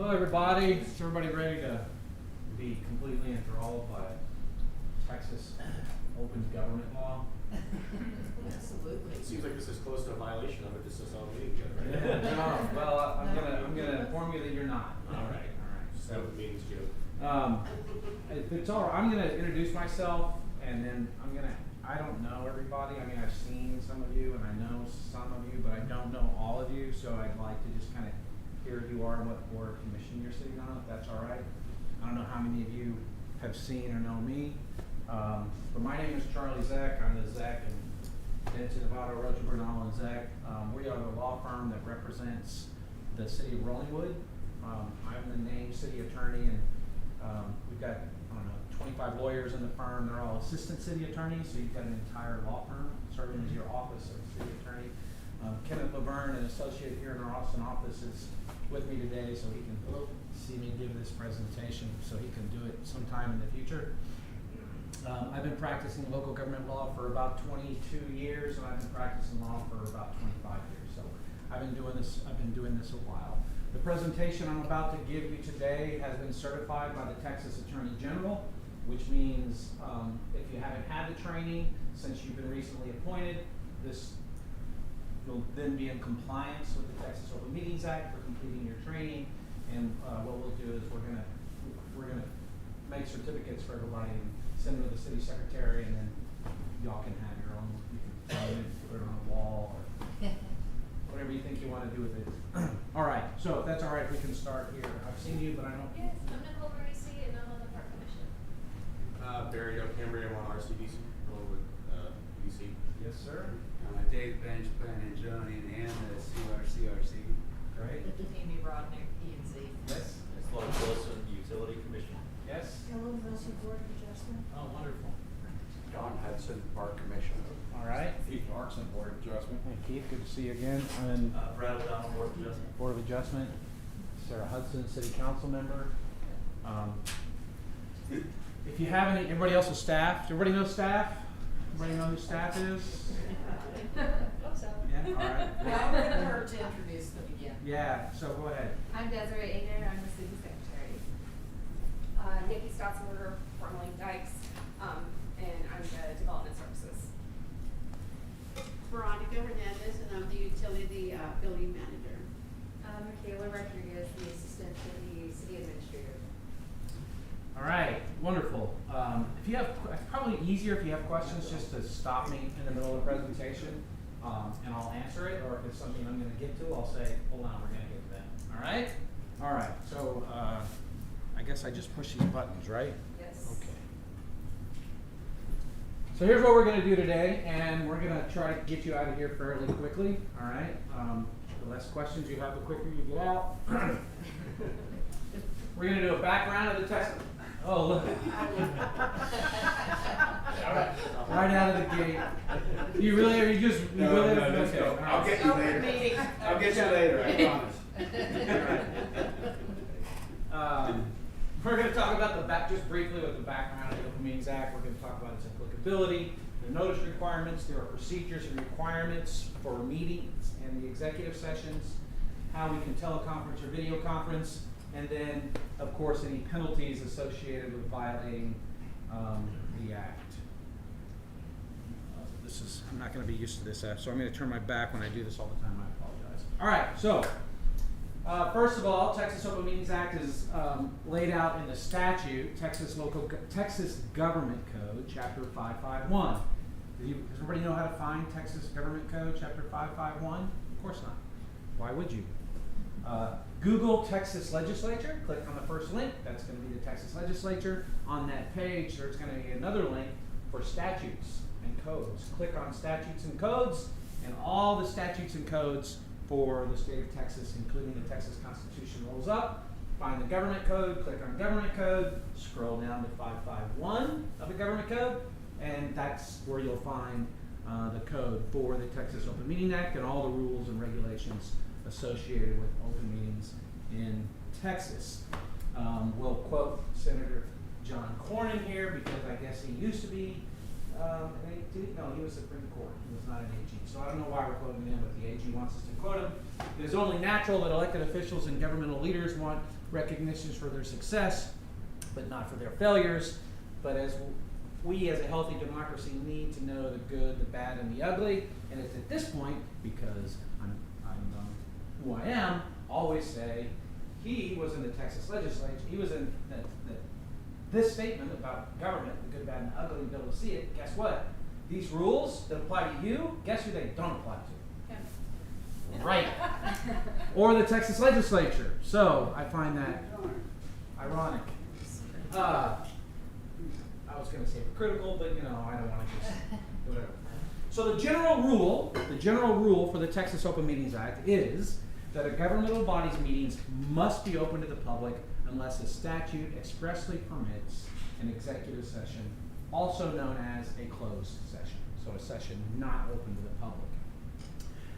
Hello everybody, is everybody ready to be completely enthralled by Texas open government law? Absolutely. It seems like this is close to a violation of it, this is all meeting together, right? Yeah, no, well, I'm gonna inform you that you're not. Alright. So, Open meetings joke. if it's all right, I'm gonna introduce myself and then I don't know everybody. I mean, I've seen some of you and I know some of you, but I don't know all of you, so I'd like to just kind of hear who you are and what board or commission you're sitting on, if that's all right. I don't know how many of you have seen or know me, but my name is Charlie Zeck. I'm the Zeck and Denton, Nevada, Roger Bernal and Zeck. We are the law firm that represents the city of Rollingwood. I'm the named city attorney, and we've got, I don't know, 25 lawyers in the firm. They're all assistant city attorneys, so you've got an entire law firm serving as your office of city attorney. Kenneth Laverne, an associate here in our Austin office, is with me today, so he can see me give this presentation, so he can do it sometime in the future. I've been practicing local government law for about 22 years, and I've been practicing law for about 25 years. So I've been doing this a while. The presentation I'm about to give you today has been certified by the Texas Attorney General, which means if you haven't had the training since you've been recently appointed, this will then be in compliance with the Texas Open Meetings Act for completing your training. And what we'll do is we're gonna make certificates for everybody and send them to the city secretary, and then y'all can have your own. You can frame it, put it on a wall, or whatever you think you want to do with it. All right, so if that's all right, we can start here. I've seen you, but I don't. Yes, I'm Nicole Barisi, and I'm on the Park Commission. Barry O'Cambry, I'm on RCDC, along with UDC. Yes, sir. Dave Bench, Planning and Zoning, and the CRCRC. Great. Amy Rodnick, E&Z. Yes. Lloyd Wilson, Utility Commission. Yes. Hello, Wilson Board of Adjustment. Oh, wonderful. Don Hudson, Park Commission. All right. Keith Larson, Board of Adjustment. Hey, Keith, good to see you again. And Brad O'Donnell, Board of Adjustment. Board of Adjustment. Sarah Hudson, City Council member. If you have any, everybody else is staff. Does everybody know staff? Everybody know who staff is? Hope so. Yeah, all right. I'll wait for her to introduce them again. Yeah, so go ahead. I'm Desiree Ager, I'm the city secretary. Nikki Stotzenberger, formerly Dykes, and I'm the development services. Veronica Hernandez, and I'm the utility building manager. Michaela Rodriguez, the assistant to the city administrator. All right, wonderful. If you have, it's probably easier if you have questions just to stop me in the middle of the presentation, and I'll answer it, or if it's something I'm going to get to, I'll say, hold on, we're going to get to that. All right? All right, so I guess I just push these buttons, right? Yes. Okay. So here's what we're going to do today, and we're going to try to get you out of here fairly quickly. All right? The less questions you have, the quicker you get out. We're going to do a background of the test. Oh, look. Right out of the gate. You really, are you just, you really? let's Okay, go. all right. I'll get you Open later. meeting. I'll get you later, I promise. We're going to talk about just briefly with the background of the Open Meetings Act. We're going to talk about its applicability, the notice requirements, there are procedures and requirements for meetings and the executive sessions, how we can teleconference or video conference, and then, of course, any penalties associated with violating the act. I'm not going to be used to this, so I'm going to turn my back when I do this all the time. I apologize. All right, so first of all, Texas Open Meetings Act is laid out in the statute, Texas Government Code, Chapter 551. Does everybody know how to find Texas Government Code, Chapter 551? Of course not. Why would you? Google Texas Legislature, click on the first link, that's going to be the Texas Legislature. On that page, there's going to be another link for statutes and codes. Click on statutes and codes, and all the statutes and codes for the state of Texas, including the Texas Constitution, rolls up. Find the government code, click on government code, scroll down to 551 of the government code, and that's where you'll find the code for the Texas Open Meeting Act and all the rules and regulations associated with open meetings in Texas. We'll quote Senator John Cornyn here because I guess he used to be no, he was Supreme Court. He was not an AG. So I don't know why we're quoting him, but the AG wants us to quote him. It is only natural that elected officials and governmental leaders want recognitions for their success, but not for their failures. But as we as a healthy democracy need to know the good, the bad, and the ugly, and it's at this point, because I'm who I am, always say, he was in the Texas legislature, he was in this statement about government, the good, bad, and the ugly, and be able to see it. Guess what? These rules that apply to you, guess who they don't apply to? Right. Or the Texas legislature. So I find that ironic. I was going to say critical, but you know, I don't want to just whatever. So the general rule for the Texas Open Meetings Act is that a governmental body's meetings must be open to the public unless a statute expressly permits an executive session, also known as a closed session. So a session not open to the public.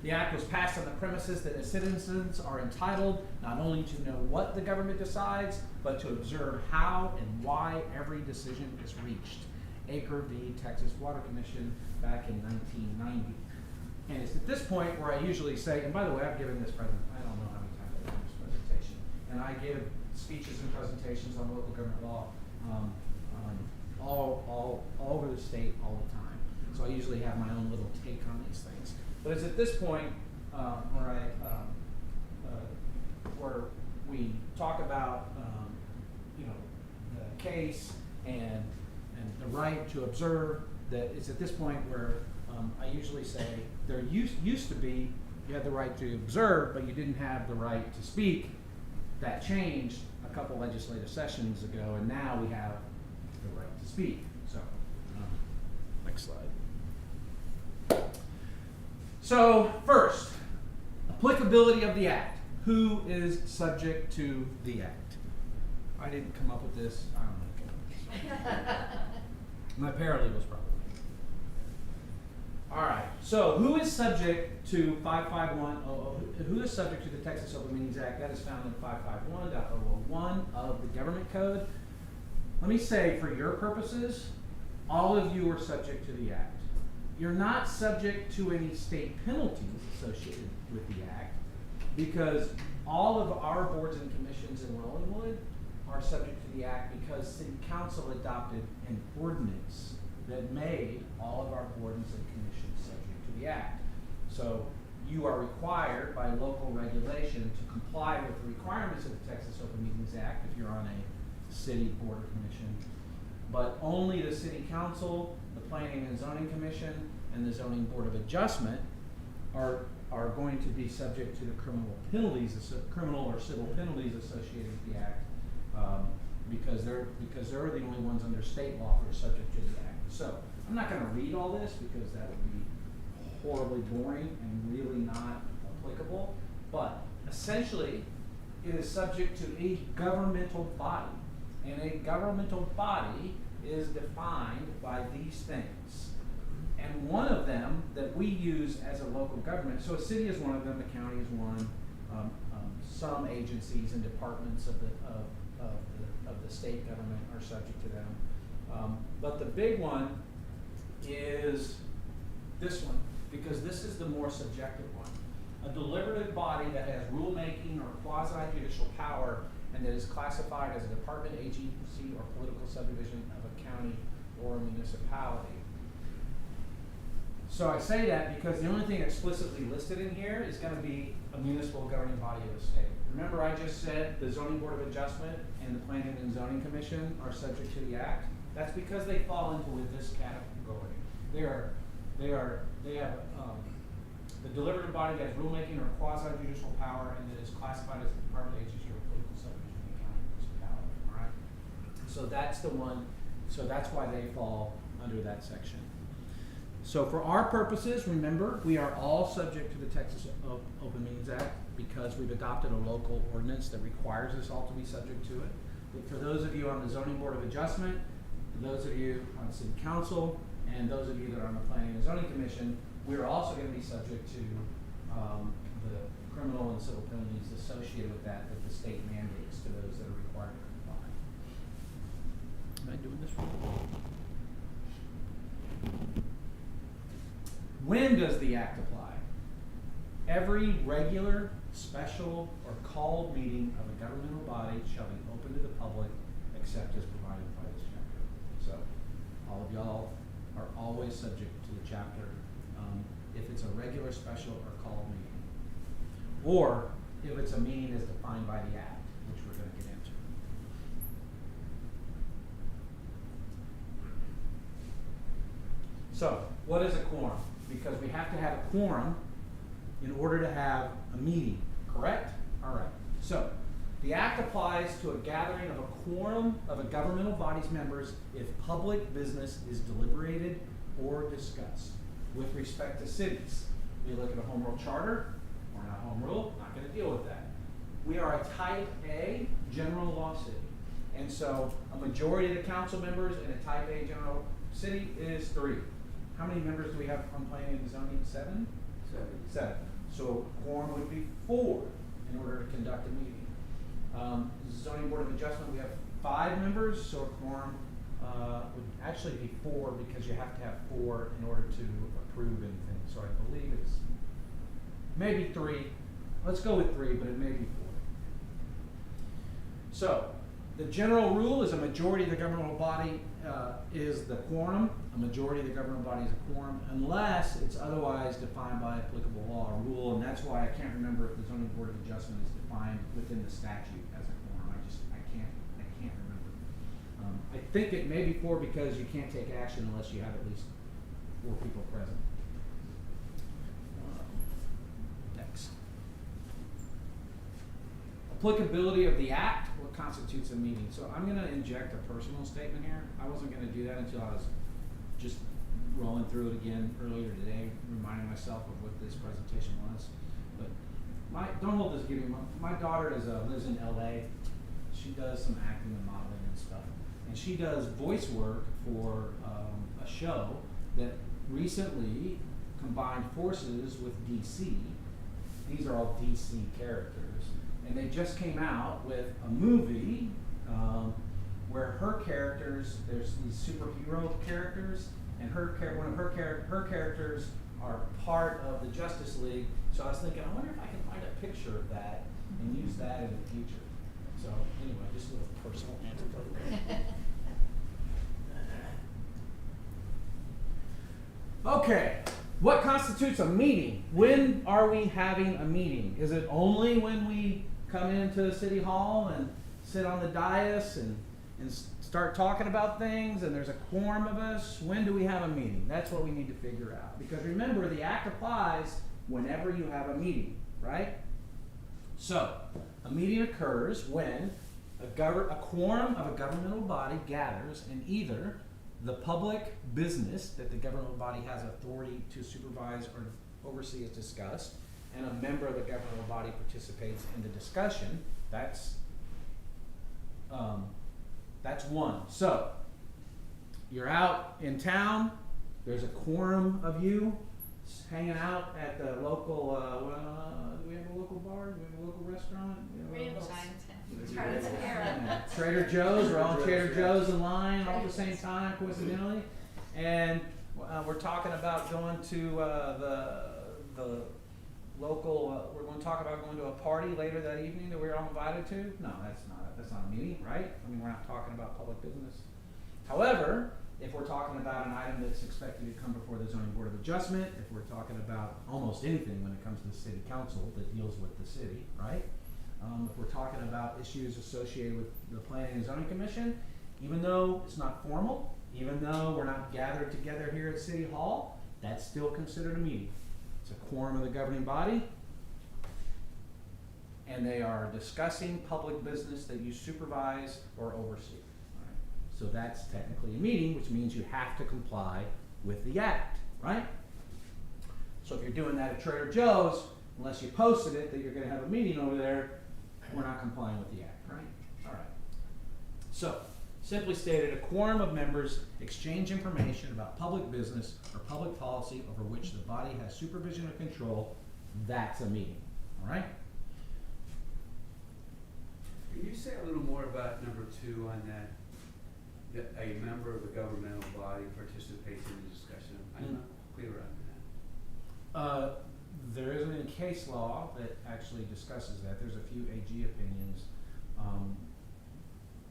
The act was passed on the premises that its citizens are entitled not only to know what the government decides, but to observe how and why every decision is reached. Aker v. Texas Water Commission back in 1990. And it's at this point where I usually say, and by the way, I've given this I don't know how many times I've given this presentation, and I give speeches and presentations on local government law all over the state all the time. So I usually have my own little take on these things. But it's at this point where we talk about the case and the right to observe, that it's at this point where I usually say there used to be you had the right to observe, but you didn't have the right to speak. That changed a couple legislative sessions ago, and now we have the right to speak. So, next slide. So, first, applicability of the act. Who is subject to the act? I didn't come up with this. I don't know who came up with this. My paralegals probably. All right. So, who is subject to 551? Who is subject to the Texas Open Meetings Act? That is found in 551.001 of the Government Code. Let me say, for your purposes, all of you are subject to the act. You're not subject to any state penalties associated with the act, because all of our boards and commissions in Rollingwood are subject to the act because City Council adopted an ordinance that made all of our boards and commissions subject to the act. So you are required by local regulation to comply with the requirements of the Texas Open Meetings Act if you're on a city board or commission, but only the City Council, the Planning and Zoning Commission, and the Zoning Board of Adjustment are going to be subject to the criminal or civil penalties associated with the act, because they're the only ones under state law that are subject to the act. So I'm not going to read all this because that would be horribly boring and really not applicable. But essentially, it is subject to a governmental body, and a governmental body is defined by these things. And one of them that we use as a local government, so a city is one of them, the county is one, some agencies and departments of the state government are subject to them. But the big one is this one, because this is the more subjective one. A deliberative body that has rulemaking or quasi-judicial power and that is classified as a department, agency, or political subdivision of a county or a municipality. So I say that because the only thing explicitly listed in here is going to be a municipal governing body of the state. Remember I just said the Zoning Board of Adjustment and the Planning and Zoning Commission are subject to the act? That's because they fall into this category. They have the deliberative body that has rulemaking or quasi-judicial power and that is classified as a department, agency, or political subdivision of the county or municipality. All right. So that's the one. So that's why they fall under that section. So for our purposes, remember, we are all subject to the Texas Open Meetings Act because we've adopted a local ordinance that requires us all to be subject to it. But for those of you on the Zoning Board of Adjustment, those of you on City Council, and those of you that are on the Planning and Zoning Commission, we're also going to be subject to the criminal and civil penalties associated with that the state mandates to those that are required to comply. Am I doing this wrong? When does the act apply? Every regular, special, or called meeting of a governmental body shall be open to the public except as provided by this chapter. So, all of y'all are always subject to the chapter, if it's a regular, special, or called meeting. Or if it's a meeting as defined by the act, which we're gonna get into. So, what is a quorum? Because we have to have a quorum in order to have a meeting, correct? All right. So, the act applies to a gathering of a quorum of a governmental body's members if public business is deliberated or discussed. With respect to cities, we look at a home rule charter, or not home rule, not gonna deal with that. We are a type A general law city. And so a majority of the council members in a type A general city is 3. How many members do we have on planning and zoning? 7? 7. So a quorum would be 4 in order to conduct a meeting. Zoning Board of Adjustment, we have 5 members, so a quorum would actually be 4 because you have to have 4 in order to approve anything. So I believe it's maybe 3. Let's go with 3, but it may be 4. So the general rule is a majority of the governmental body is the quorum. A majority of the governmental body is a quorum unless it's otherwise defined by applicable law or rule, and that's why I can't remember if the Zoning Board of Adjustment is defined within the statute as a quorum. I can't remember. I think it may be 4 because you can't take action unless you have at least 4 people present. Next. Applicability of the act, what constitutes a meeting. So I'm gonna inject a personal statement here. I wasn't gonna do that until I was just rolling through it again earlier today, reminding myself of what this presentation was. But don't hold this against me. My daughter lives in LA. She does some acting and modeling and stuff. And she does voice work for a show that recently combined forces with DC. These are all DC characters. And they just came out with a movie where her characters, there's these superhero characters, and one of her characters are part of the Justice League. So I was thinking, I wonder if I can find a picture of that and use that in the future. So anyway, just a little personal anecdote. Okay, what constitutes a meeting? When are we having a meeting? Is it only when we come into City Hall and sit on the dais and start talking about things and there's a quorum of us? When do we have a meeting? That's what we need to figure out. Because remember, the act applies whenever you have a meeting, right? So, a meeting occurs when a quorum of a governmental body gathers and either the public business that the governmental body has authority to supervise or oversee is discussed, and a member of the governmental body participates in the discussion. That's one. So, you're out in town, there's a quorum of you hanging out at the local, do we have a local bar? Do we have a local restaurant? We have Trader Joe's, we're all in Trader Joe's in line all at the same time, coincidentally. And we're talking about going to the local, we're going to talk about going to a party later that evening that we're all invited to. No, that's not a meeting, right? I mean, we're not talking about public business. However, if we're talking about an item that's expected to come before the Zoning Board of Adjustment, if we're talking about almost anything when it comes to the City Council that deals with the city, right? If we're talking about issues associated with the Planning and Zoning Commission, even though it's not formal, even though we're not gathered together here at City Hall, that's still considered a meeting. It's a quorum of the governing body, and they are discussing public business that you supervise or oversee. Right? So that's technically a meeting, which means you have to comply with the act, right? So if you're doing that at Trader Joe's, unless you posted it that you're going to have a meeting over there, we're not complying with the act, right? All right. So, simply stated, a quorum of members exchange information about public business or public policy over which the body has supervision or control. That's a meeting, all right? Can you say a little more about number 2 on that a member of the governmental body participates in the discussion? I'm not clear on that. there isn't any case law that actually discusses that. There's a few AG opinions.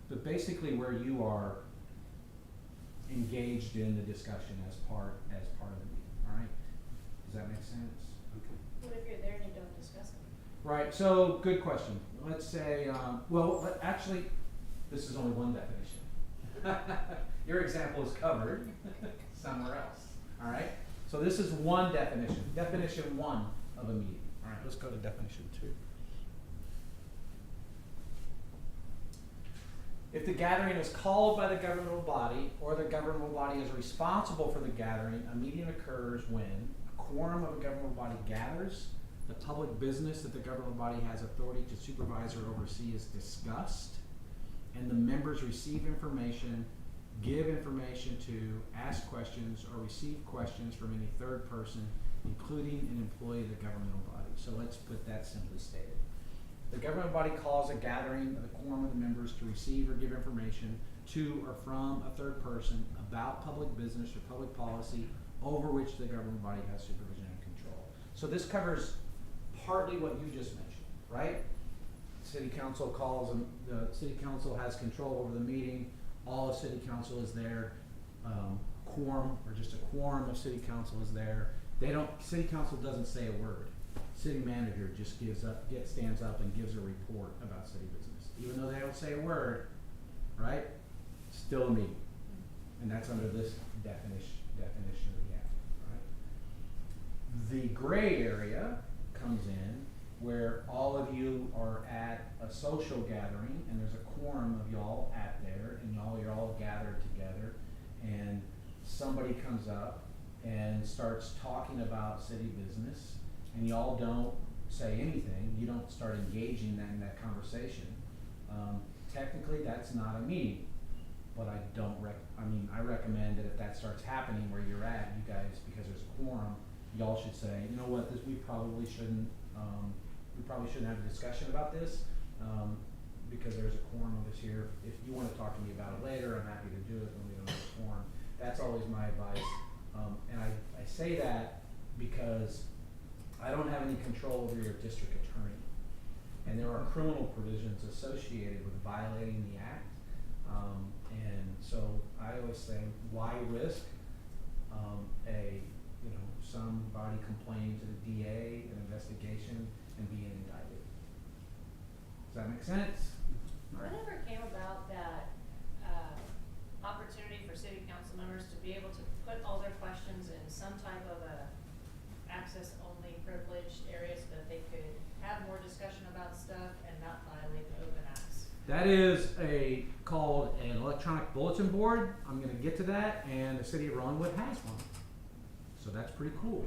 But basically where you are engaged in the discussion as part of the meeting, all right? Does that make sense? Okay. What if you're there and you don't discuss it? Right, so good question. Let's say, actually, this is only one definition. Your example is covered somewhere else, all right? So this is one definition, definition 1 of a meeting. All right, let's go to definition 2. If the gathering is called by the governmental body or the governmental body is responsible for the gathering, a meeting occurs when a quorum of a governmental body gathers, the public business that the governmental body has authority to supervise or oversee is discussed, and the members receive information, give information to, ask questions, or receive questions from any third person, including an employee of the governmental body. So let's put that simply stated. The governmental body calls a gathering of the quorum of the members to receive or give information to or from a third person about public business or public policy over which the governmental body has supervision and control. So this covers partly what you just mentioned, right? City council calls, the city council has control over the meeting. All of city council is there. Quorum, or just a quorum of city council is there. City council doesn't say a word. City manager just stands up and gives a report about city business. Even though they don't say a word, right? Still a meeting. And that's under this definition of the act, right? The gray area comes in where all of you are at a social gathering and there's a quorum of y'all at there and you're all gathered together, and somebody comes up and starts talking about city business and y'all don't say anything, you don't start engaging in that conversation. Technically that's not a meeting, but I recommend that if that starts happening where you're at, you guys, because there's a quorum, y'all should say, you know what, we probably shouldn't have a discussion about this, because there's a quorum of us here. If you want to talk to me about it later, I'm happy to do it when we don't have a quorum. That's always my advice. And I say that because I don't have any control over your district attorney. And there are criminal provisions associated with violating the act. And so I always say, why risk somebody complaining to the DA, an investigation, and being indicted? Does that make sense? All right. Whatever came about that opportunity for city council members to be able to put all their questions in some type of a access-only privileged area so that they could have more discussion about stuff and not violate the open acts? That is called an electronic bulletin board. I'm going to get to that, and the city of Rollingwood has one. So that's pretty cool.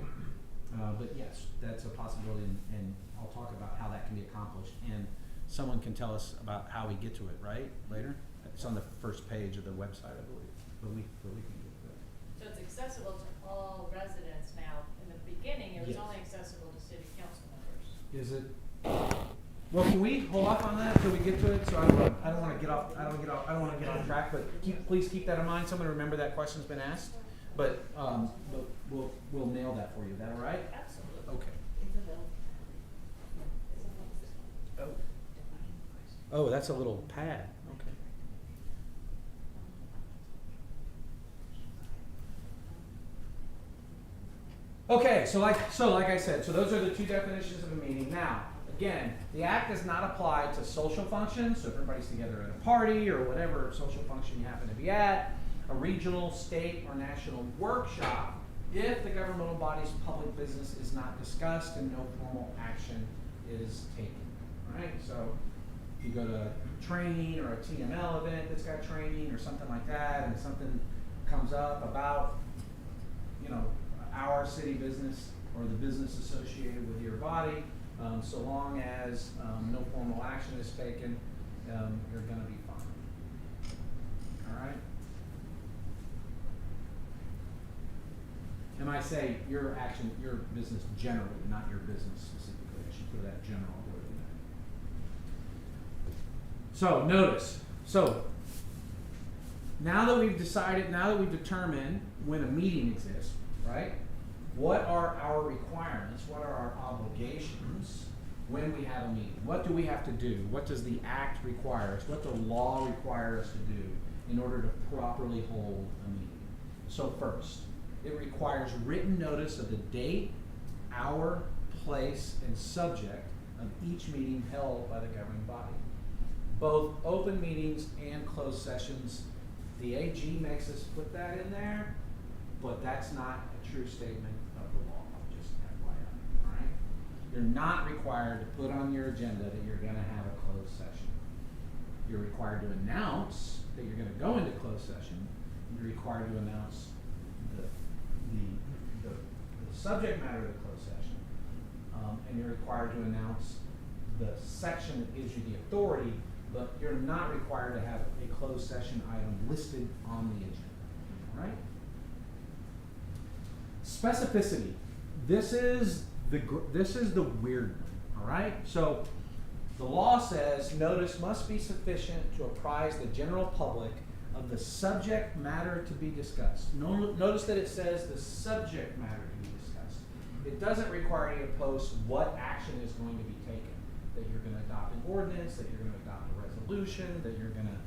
But yes, that's a possibility, and I'll talk about how that can be accomplished. And someone can tell us about how we get to it, right? Later? It's on the first page of the website, I believe. But we can get to that. So it's accessible to all residents now. In the beginning, it was Yes. only accessible to city council members. Is it? Well, can we hold off on that until we get to it? So I don't want to get off track. But please keep that in mind. Someone remember that question's been asked. But we'll nail that for you. Is that all right? Absolutely. Okay. It's available. Oh, that's a little pad. Okay. Okay, so like I said, so those are the two definitions of a meeting. Now, again, the act does not apply to social functions, so if everybody's together at a party or whatever social function you happen to be at, a regional, state, or national workshop, if the governmental body's public business is not discussed and no formal action is taken. All right, so if you go to training or a TML event that's got training or something like that, and something comes up about, our city business or the business associated with your body, so long as no formal action is taken, you're going to be fine. All right? And I say your business generally, not your business specifically. I should put that general word in there. So notice, now that we've determined when a meeting exists, right? what are our requirements? What are our obligations when we have a meeting? What do we have to do? What does the act require us? What does the law require us to do in order to properly hold a meeting? So first, it requires written notice of the date, hour, place, and subject of each meeting held by the governing body. Both open meetings and closed sessions, the AG makes us put that in there, but that's not a true statement of the law, just FYI, alright? You're not required to put on your agenda that you're gonna have a closed session. You're required to announce that you're gonna go into closed session. You're required to announce the subject matter of the closed session, and you're required to announce the section that gives you the authority, but you're not required to have a closed session item listed on the agenda, all right? Specificity. This is the weird one, all right? So the law says notice must be sufficient to apprise the general public of the subject matter to be discussed. Notice that it says the subject matter to be discussed. It doesn't require you to post what action is going to be taken. That you're going to adopt an ordinance, that you're going to adopt a resolution, that you're going to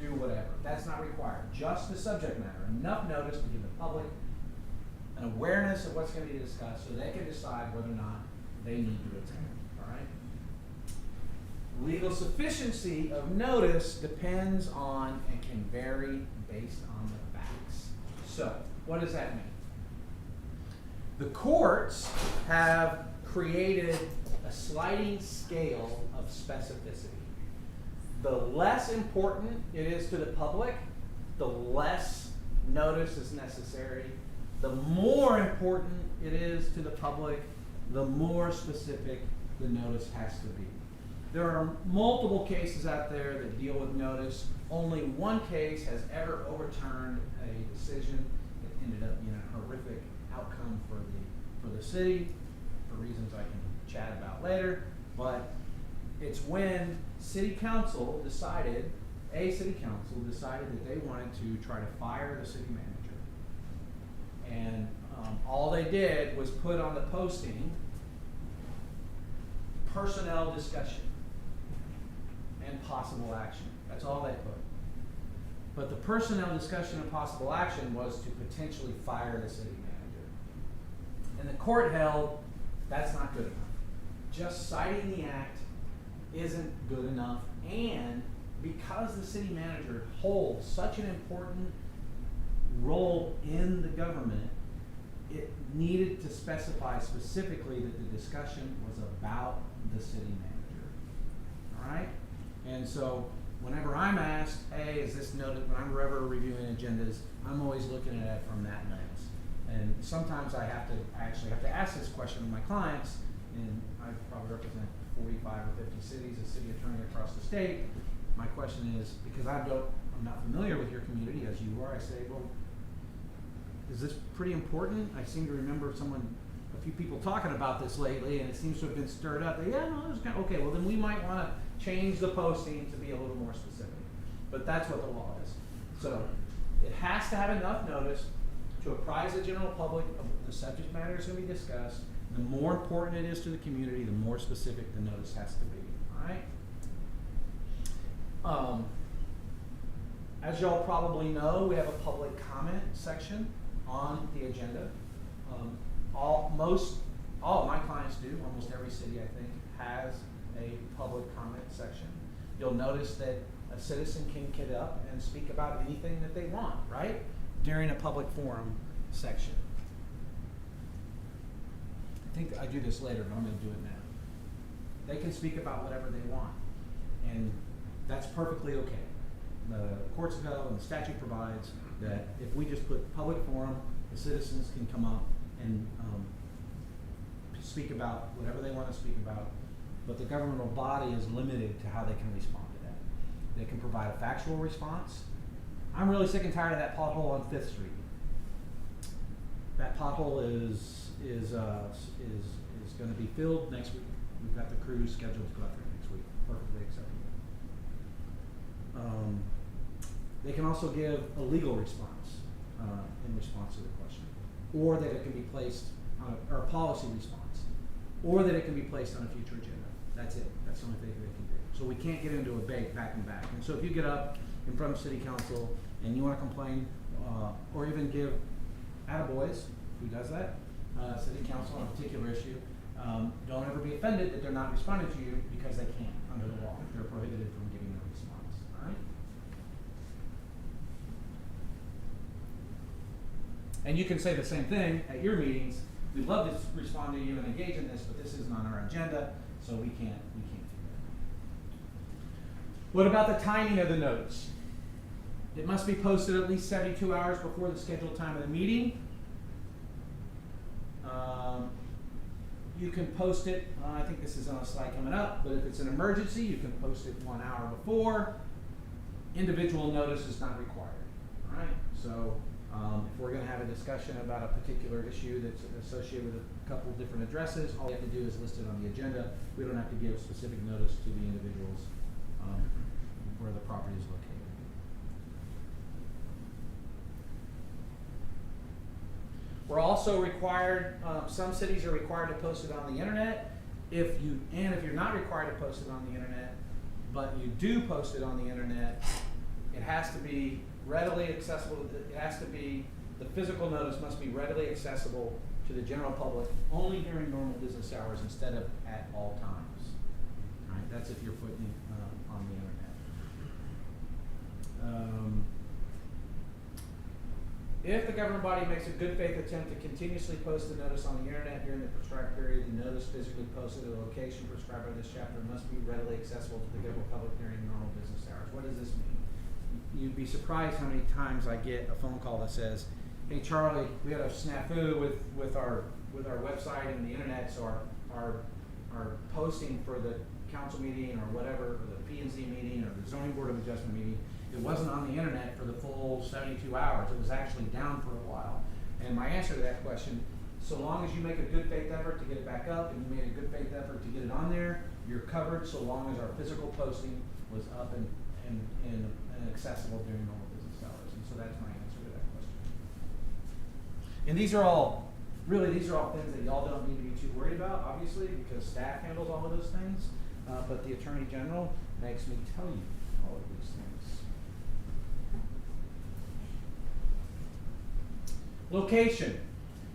do whatever. That's not required. Just the subject matter. Enough notice to give the public an awareness of what's going to be discussed so they can decide whether or not they need to attend. All right? Legal sufficiency of notice depends on and can vary based on the facts. So, what does that mean? The courts have created a sliding scale of specificity. The less important it is to the public, the less notice is necessary. The more important it is to the public, the more specific the notice has to be. There are multiple cases out there that deal with notice. Only one case has ever overturned a decision that ended up being a horrific outcome for the city, for reasons I can chat about later. But it's when city council decided that they wanted to try to fire the city manager. And all they did was put on the posting personnel discussion and possible action. That's all they put. But the personnel discussion and possible action was to potentially fire the city manager. And the court held that's not good enough. Just citing the act isn't good enough, and because the city manager holds such an important role in the government, it needed to specify specifically that the discussion was about the city manager. All right? And so whenever I'm asked, hey, is this noted, when I'm ever reviewing agendas, I'm always looking at it from that lens. And sometimes I actually have to ask this question of my clients, and I probably represent 45 or 50 cities, a city attorney across the state. My question is, because I'm not familiar with your community as you are, I say, well, is this pretty important? I seem to remember a few people talking about this lately, and it seems to have been stirred up. Yeah, no, it was kind of, okay, well then we might want to change the posting to be a little more specific. But that's what the law is. So it has to have enough notice to apprise the general public of the subject matter that's going to be discussed. The more important it is to the community, the more specific the notice has to be. All right? As y'all probably know, we have a public comment section on the agenda. All of my clients do. Almost every city, I think, has a public comment section. You'll notice that a citizen can get up and speak about anything that they want, right? During a public forum section. I think I do this later, but I'm going to do it now. They can speak about whatever they want, and that's perfectly okay. The courts go and the statute provides that if we just put public forum, the citizens can come up and speak about whatever they want to speak about, but the governmental body is limited to how they can respond to that. They can provide a factual response. I'm really sick and tired of that pothole on 5th Street. That pothole is going to be filled next week. We've got the crews scheduled to go out there next week. Perfectly acceptable. They can also give a legal response in response to the question. or that it can be placed on or a policy response, or that it can be placed on a future agenda. That's it. That's the only thing they can do. So we can't get into a debate back and back. And so if you get up in front of city council and you want to complain, or even give attaboys, who does that, city council on a particular issue, don't ever be offended that they're not responding to you because they can't under the law. They're prohibited from giving a response. All right? And you can say the same thing at your meetings. We'd love to respond to you and engage in this, but this isn't on our agenda, so we can't do that. What about the timing of the notice? It must be posted at least 72 hours before the scheduled time of the meeting. You can post it, I think this is on a slide coming up, but if it's an emergency, you can post it 1 hour before. Individual notice is not required. All right, so if we're going to have a discussion about a particular issue that's associated with a couple of different addresses, all we have to do is list it on the agenda. We don't have to give specific notice to the individuals where the property is located. We're also required, some cities are required to post it on the internet. If you're not required to post it on the internet, but you do post it on the internet, it has to be readily accessible. The physical notice must be readily accessible to the general public only during normal business hours instead of at all times. All right, that's if you're putting it on the internet. If the governing body makes a good faith attempt to continuously post the notice on the internet during the prescribed period, the notice physically posted at a location prescribed by this chapter must be readily accessible to the general public during normal business hours. What does this mean? You'd be surprised how many times I get a phone call that says, "Hey Charlie, we had a snafu with our website and the internet, so our posting for the council meeting or whatever, or the P&Z meeting or the zoning board of adjustment meeting, it wasn't on the internet for the full 72 hours. It was actually down for a while." And my answer to that question, so long as you make a good faith effort to get it back up and you made a good faith effort to get it on there, you're covered so long as our physical posting was up and accessible during normal business hours. And so that's my answer to that question. And these are all things that y'all don't need to be too worried about, obviously, because staff handles all of those things. But the Attorney General makes me tell you all of these things. Location.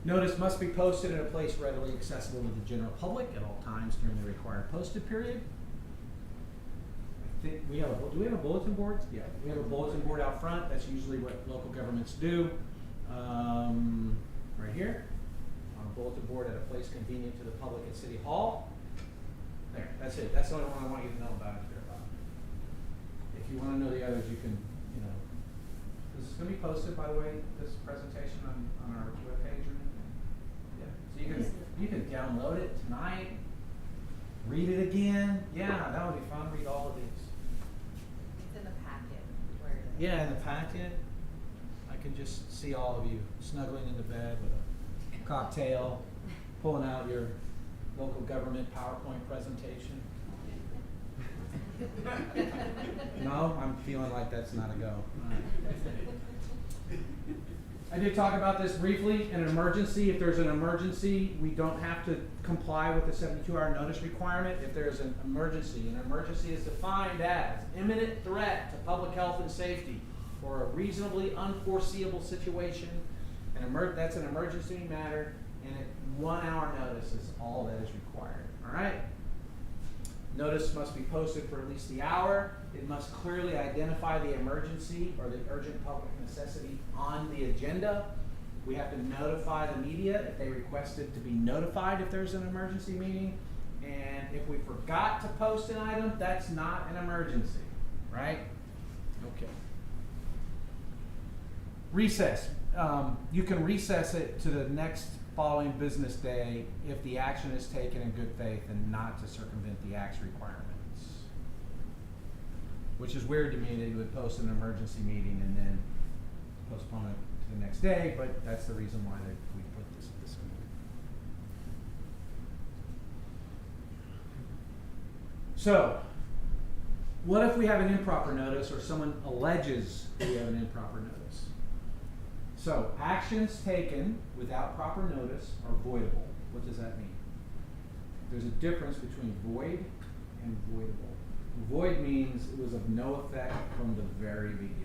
Notice must be posted in a place readily accessible to the general public at all times during the required posted period. I think do we have a bulletin board? Yeah, we have a bulletin board out front. That's usually what local governments do. Right here, on a bulletin board at a place convenient to the public at City Hall. There, that's it. That's the only one I want you to know about and care about. If you want to know the others, you can, this is going to be posted, by the way, this presentation on our webpage or anything. Yeah. So you can download it tonight, read it again. Yeah, that would be fun. Read all of these. It's in the packet. Where it is. Yeah, in the packet, I can just see all of you snuggling in the bed with a cocktail, pulling out your local government PowerPoint presentation. No, I'm feeling like that's not a go. I did talk about this briefly. In an emergency, if there's an emergency, we don't have to comply with the 72-hour notice requirement. If there's an emergency is defined as imminent threat to public health and safety or a reasonably unforeseeable situation. That's an emergency matter, and 1 hour notice is all that is required. All right? Notice must be posted for at least the hour. It must clearly identify the emergency or the urgent public necessity on the agenda. We have to notify the media if they requested to be notified if there's an emergency meeting. And if we forgot to post an item, that's not an emergency, right? Okay. Recess. You can recess it to the next following business day if the action is taken in good faith and not to circumvent the Act's requirements. Which is weird to me that you would post an emergency meeting and then postpone it to the next day, but that's the reason why we put this in. So, what if we have an improper notice or someone alleges we have an improper notice? So, actions taken without proper notice are voidable. What does that mean? There's a difference between void and voidable. Void means it was of no effect from the very beginning.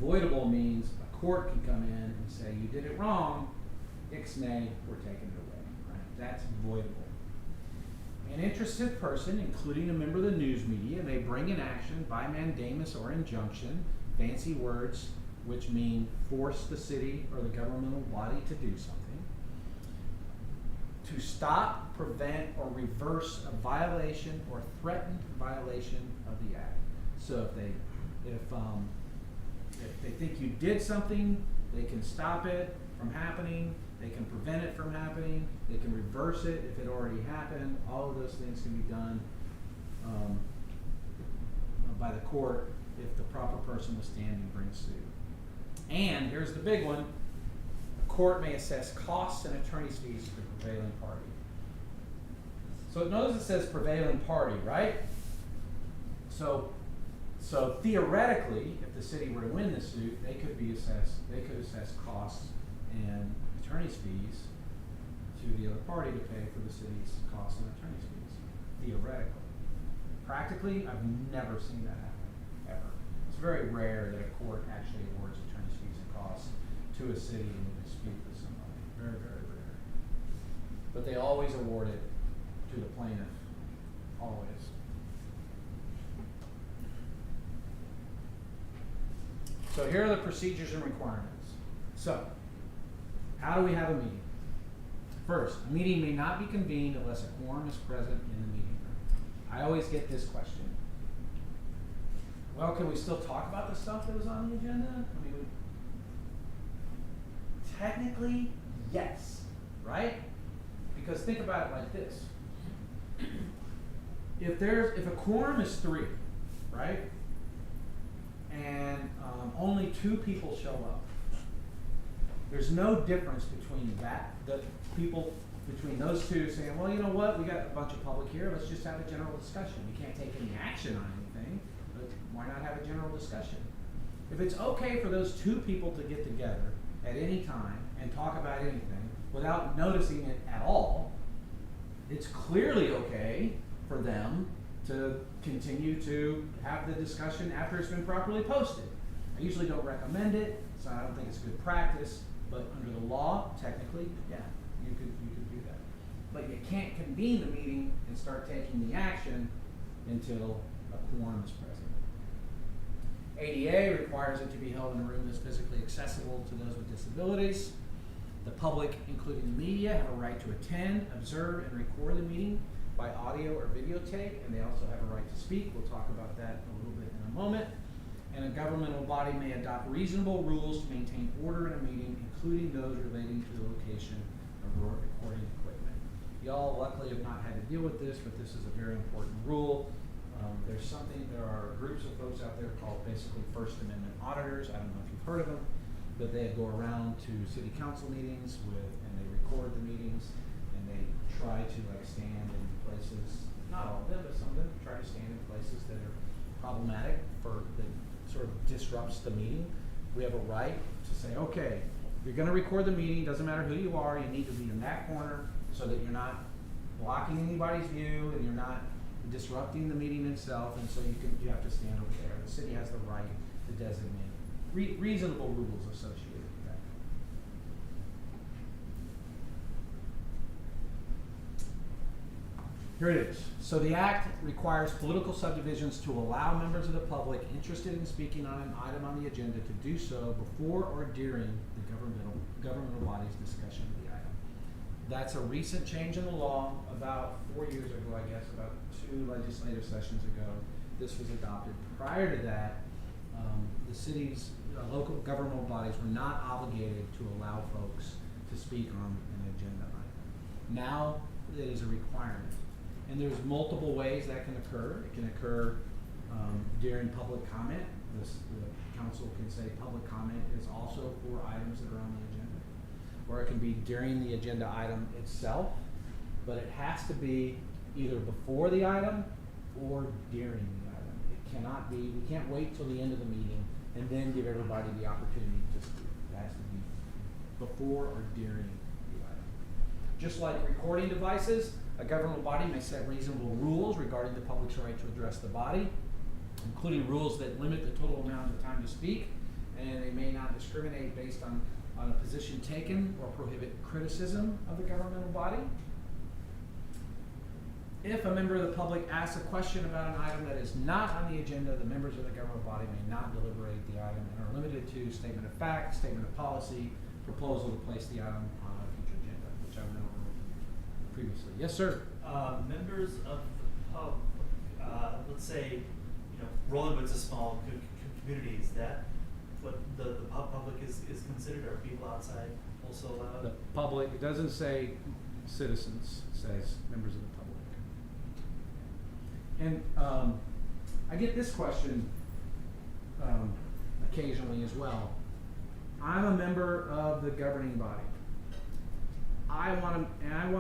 Voidable means a court can come in and say, you did it wrong, ixnay, we're taking it away. Right? That's voidable. An interested person, including a member of the news media, may bring an action by mandamus or injunction, fancy words which mean force the city or the governmental body to do something, to stop, prevent, or reverse a violation or threatened violation of the act. So if they think you did something, they can stop it from happening, they can prevent it from happening, they can reverse it if it already happened. All of those things can be done by the court if the proper person withstanding brings suit. And here's the big one: the court may assess costs and attorney's fees to the prevailing party. So notice it says prevailing party, right? So theoretically, if the city were to win this suit, they could assess costs and attorney's fees to the other party to pay for the city's costs and attorney's fees. Theoretically. Practically, I've never seen that happen, ever. It's very rare that a court actually awards attorney's fees and costs to a city in a dispute with somebody. Very, very rare. But they always award it to the plaintiff. Always. So here are the procedures and requirements. So, how do we have a meeting? First, a meeting may not be convened unless a quorum is present in the meeting room. I always get this question. Well, can we still talk about the stuff that was on the agenda? I mean, technically, yes, right? Because think about it like this. If a quorum is 3, right? And only 2 people show up, there's no difference between between those two saying, well, you know what, we got a bunch of public here, let's just have a general discussion. We can't take any action on anything, but why not have a general discussion? If it's okay for those 2 people to get together at any time and talk about anything without noticing it at all, it's clearly okay for them to continue to have the discussion after it's been properly posted. I usually don't recommend it, so I don't think it's good practice, but under the law, technically, yeah, you could do that. But you can't convene the meeting and start taking the action until a quorum is present. ADA requires it to be held in a room that's physically accessible to those with disabilities. The public, including the media, have a right to attend, observe, and record the meeting by audio or videotape, and they also have a right to speak. We'll talk about that a little bit in a moment. And a governmental body may adopt reasonable rules to maintain order in a meeting, including those relating to the location of recording equipment. Y'all luckily have not had to deal with this, but this is a very important rule. There are groups of folks out there called basically First Amendment auditors. I don't know if you've heard of them, but they go around to city council meetings and they record the meetings, and they try to stand in places, not all of them, but some of them try to stand in places that are problematic that sort of disrupts the meeting. We have a right to say, okay, you're going to record the meeting, doesn't matter who you are, you need to be in that corner so that you're not blocking anybody's view and you're not disrupting the meeting itself, and so you have to stand over there. The city has the right to designate reasonable rules associated with that. Here it is. So the Act requires political subdivisions to allow members of the public interested in speaking on an item on the agenda to do so before or during the governmental body's discussion of the item. That's a recent change in the law. About 4 years ago, I guess, about 2 legislative sessions ago, this was adopted. Prior to that, the city's local governmental bodies were not obligated to allow folks to speak on an agenda item. Now it is a requirement. And there's multiple ways that can occur. It can occur during public comment. The council can say public comment is also for items that are on the agenda. Or it can be during the agenda item itself, but it has to be either before the item or during the item. It cannot be, we can't wait till the end of the meeting and then give everybody the opportunity to speak. It has to be before or during the item. Just like recording devices, a governmental body may set reasonable rules regarding the public's right to address the body, including rules that limit the total amount of time to speak, and they may not discriminate based on a position taken or prohibit criticism of the governmental body. If a member of the public asks a question about an item that is not on the agenda, the members of the governmental body may not deliberate the item and are limited to statement of fact, statement of policy, proposal to place the item on a future agenda, which I went over previously. Yes, sir. Members of the pub, let's say, Rollinwood's a small community, is that what the public is considered, or people outside also allowed? The public, it doesn't say citizens, it says members of the public. And I get this question occasionally as well. I'm a member of the governing body. I want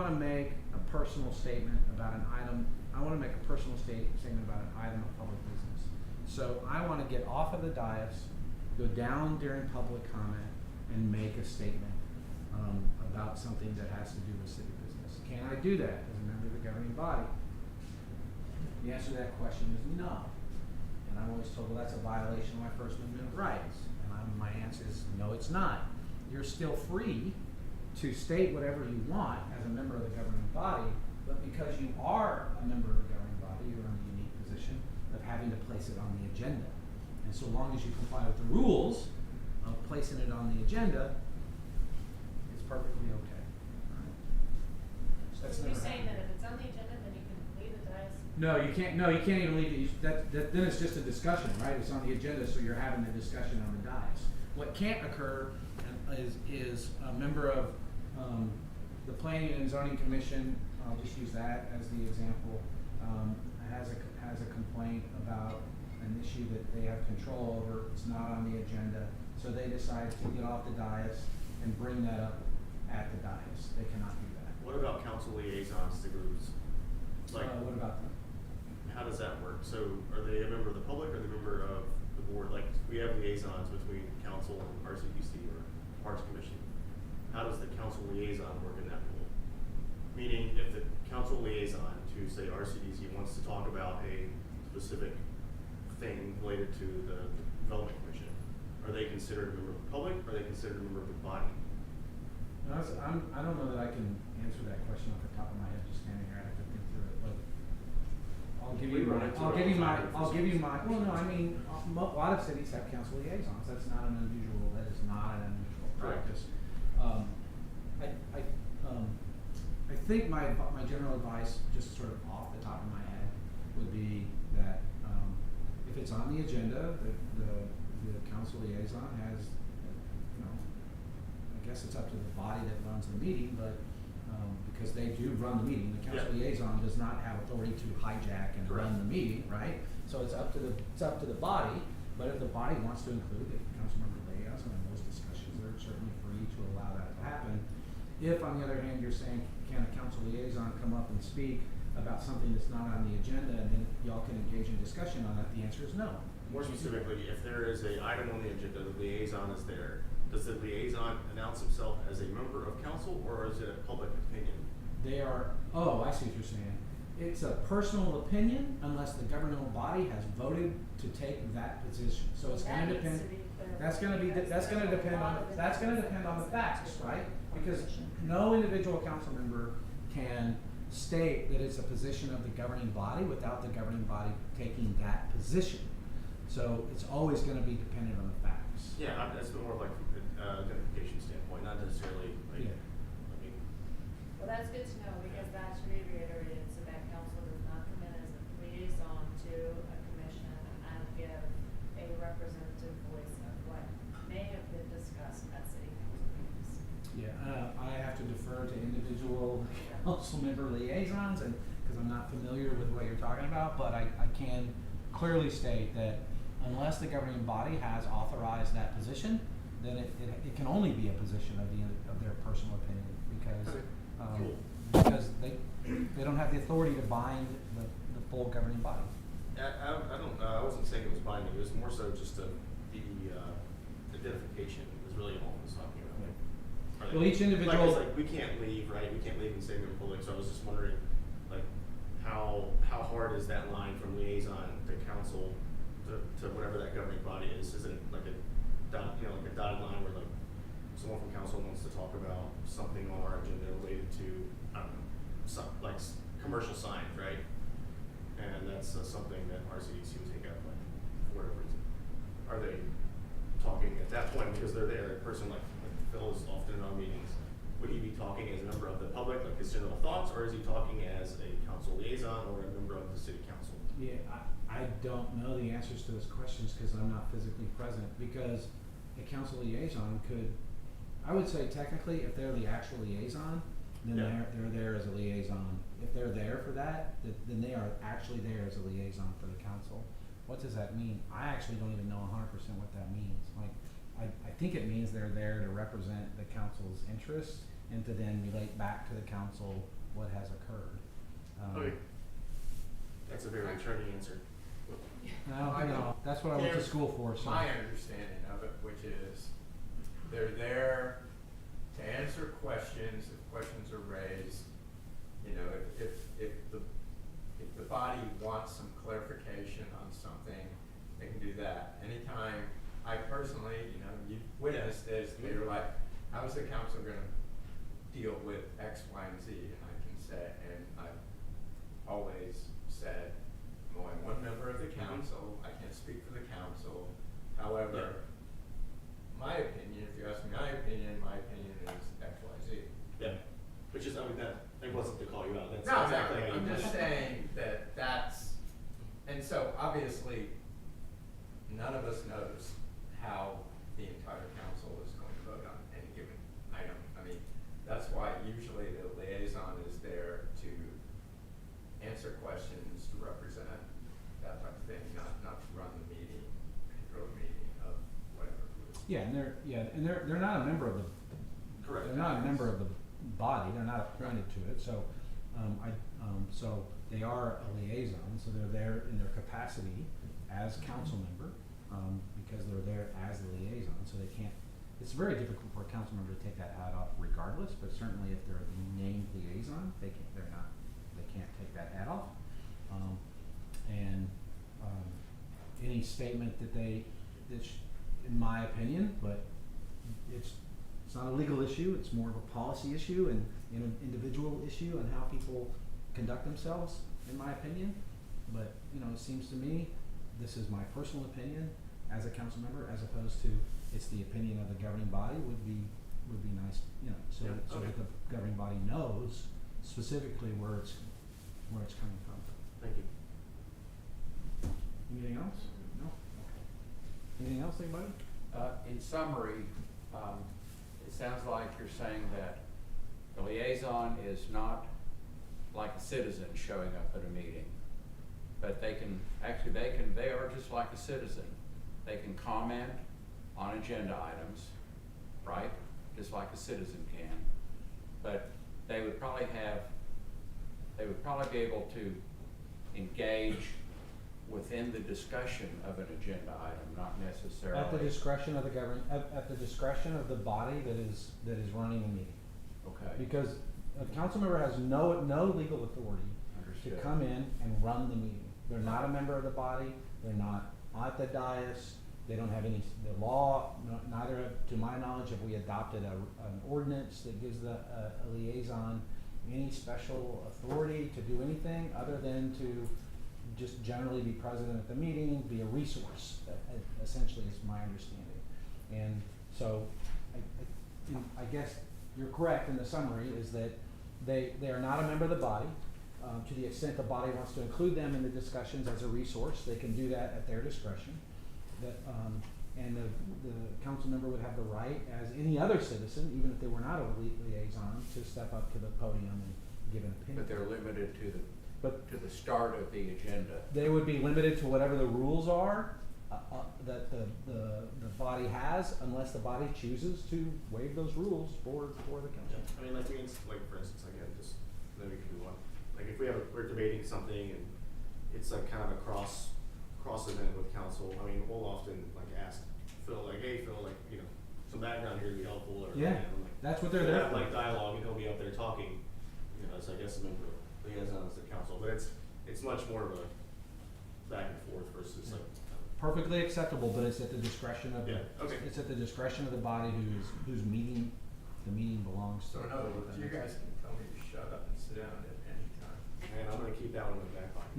to make a personal statement about an item. I want to make a personal statement about an item of public business. So I want to get off of the dais, go down during public comment, and make a statement about something that has to do with city business. Can I do that as a member of the governing body? The answer to that question is no. And I'm always told, well, that's a violation of my First Amendment rights. And my answer is, no, it's not. You're still free to state whatever you want as a member of the governing body, but because you are a member of the governing body, you're in the unique position of having to place it on the agenda. And so long as you comply with the rules of placing it on the agenda, it's perfectly okay. All right? So that's So you're never saying happened. that if it's on the agenda, then you can leave the dais? No, you can't. No, you can't even leave it. Then it's just a discussion, right? It's on the agenda, so you're having the discussion on the dais. What can't occur is a member of the Planning and Zoning Commission. I'll just use that as the example. Has a complaint about an issue that they have control over. It's not on the agenda, so they decide to get off the dais and bring that up at the dais. They cannot do that. What about council liaisons to groups? Like, What about them? how does that work? So are they a member of the public or the member of the board? Like, we have liaisons between council and RCDC or Parks Commission. How does the council liaison work in that role? Meaning, if the council liaison to, say, RCDC wants to talk about a specific thing related to the Development Commission, are they considered a member of the public, or are they considered a member of the body? No, I don't know that I can answer that question off the top of my head, just standing here. I have to think through it, but I'll give you We run my, into I'll it give you all the my, time. I'll give you my, well, no, I mean, a lot of cities have council liaisons. That's not an unusual, that is not an unusual Right. practice. I think my general advice, just sort of off the top of my head, would be that, if it's on the agenda, the council liaison has, I guess it's up to the body that runs the meeting, but, because they do run the meeting, the council Yeah. liaison does not have authority to hijack and run Correct. the meeting, right? So it's up to the body, but if the body wants to include the council member liaison in those discussions, they're certainly free to allow that to happen. If, on the other hand, you're saying, can a council liaison come up and speak about something that's not on the agenda, and then y'all can engage in discussion on it, the answer is no. More specifically, if there is an item on the agenda, the liaison is there. Does the liaison announce himself as a member of council, or is it a public opinion? They are, oh, I see what you're saying. It's a personal opinion unless the governmental body has voted to take that position. So it's That gonna needs depend, to be clear. that's gonna depend on, that's gonna depend on the facts, right? Because Position. no individual council member can state that it's a position of the governing body without the governing body taking that position. So it's always gonna be dependent on the facts. Yeah, that's more of like identification standpoint, not necessarily like, Yeah. I mean, Well, that's good to know, because that should be reiterated, so that council does not come in as a liaison to a commission and give a representative voice of what may have been discussed at city council meetings. Yeah, I have to defer to individual council member liaisons, and, because I'm not familiar with what you're talking about, but I can clearly state that unless the governing body has authorized that position, then it can only be a position of their personal opinion, because, Okay. Cool. because they don't have the authority to bind the full governing body. I wasn't saying it was binding, it was more so just the identification, was is really all I was talking about. Are Well, each individual- Like, it's like, we can't leave, right? We can't leave and say we're public, so I was just wondering, like, how hard is that line from liaison to council to whatever that governing body is? Is it like a dot, like a dotted line where like someone from council wants to talk about something on our agenda related to, I don't know, some, like commercial signs, right? And that's something that RCDC would take up, like, for whatever reason. Are they talking at that point, because they're there, a person like Phil is often in our meetings, would he be talking as a member of the public, like his general thoughts, or is he talking as a council liaison or a member of the city council? Yeah, I don't know the answers to those questions because I'm not physically present, because a council liaison could, I would say technically, if they're the actual liaison, then Yeah. they're there as a liaison. If they're there for that, then they are actually there as a liaison for the council. What does that mean? I actually don't even know 100% what that means. Like, I think it means they're there to represent the council's interest and to then relate back to the council what has occurred. Okay. That's a very attorney answer. No, that's what I went to Here's school for. So. my understanding of it, which is they're there to answer questions, if questions are raised. You know, if the body wants some clarification on something, they can do that. Anytime, I personally, you witnessed this, they're like, how is the council gonna deal with X, Y, and Z? And I can say, and I've always said, I'm only one member of the council, I can't speak for the council. However, my opinion, if you ask me my opinion is X, Y, Z. Yeah. Which is, I mean, that wasn't to call you out. That's No, exactly how you I'm put just it. saying that that's, and so obviously, none of us knows how the entire council is going to vote on any given item. I mean, that's why usually the liaison is there to answer questions, to represent that type of thing, not to run the meeting, control the meeting of whatever group. Yeah, and they're not a member of the. Correct. They're not a member of the body. They're not appointed to it. So, so they are a liaison. So they're there in their capacity as council member, because they're there as the liaison. So they can't. It's very difficult for a council member to take that hat off, regardless. But certainly, if they're the named liaison, they can't. They're not. They can't take that hat off. Any statement that in my opinion, but it's not a legal issue, it's more of a policy issue and an individual issue and how people conduct themselves, in my opinion. But, it seems to me, this is my personal opinion as a council member, as opposed to it's the opinion of the governing body would be nice, so Yeah, so okay. that the governing body knows specifically where it's coming from. Thank you. Anything else? No? Okay. Anything else, anybody? In summary, it sounds like you're saying that the liaison is not like a citizen showing up at a meeting, but they are just like a citizen. They can comment on agenda items, right? Just like a citizen can. But they would probably be able to engage within the discussion of an agenda item, not necessarily. At the discretion of the at the discretion of the body that is running the meeting. Okay. Because a council member has no legal authority Understood. to come in and run the meeting. They're not a member of the body, they're not at the dais, they don't have the law, neither to my knowledge have we adopted an ordinance that gives a liaison any special authority to do anything other than to just generally be present at the meeting, be a resource, essentially is my understanding. And so I guess you're correct in the summary is that they are not a member of the body. To the extent the body wants to include them in the discussions as a resource, they can do that at their discretion. And the council member would have the right, as any other citizen, even if they were not a liaison, to step up to the podium and give an opinion. But they're limited to the start of the agenda. They would be limited to whatever the rules are that the body has, unless the body chooses to waive those rules for the council. I mean, like for instance, again, just then we can do one. Like if we're debating something and it's like kind of a cross event with council. I mean, we'll often like ask Phil, like, hey Phil, like, some background here to be helpful, or, Yeah, you know, like. that's what they're we'll there have, for. like dialogue, and he'll be up there talking, you know, as I guess a member of liaisons to council, but it's much more of a back and forth versus like. Perfectly acceptable, but it's at the discretion of the, Yeah, okay. it's at the discretion of the body whose meeting, the meeting belongs to. So in other words, you guys can tell me to shut up and sit down at any time. And I'm gonna keep that one in the back pocket.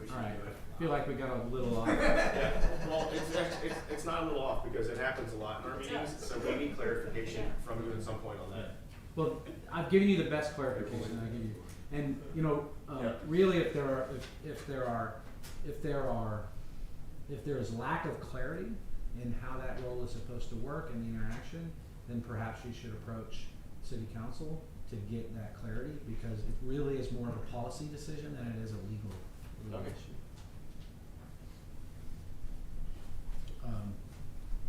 We should Alright, do it. I feel like we got a little off. Yeah, well, it's not a little off because it happens a lot in our meetings, so we need clarification from you at some point on that. Well, I've given you the best clarification I give you, and you know, Yeah. really, if there is lack of clarity in how that role is supposed to work and the interaction, then perhaps you should approach city council to get that clarity, because it really is more of a policy decision than it is a legal Okay. issue.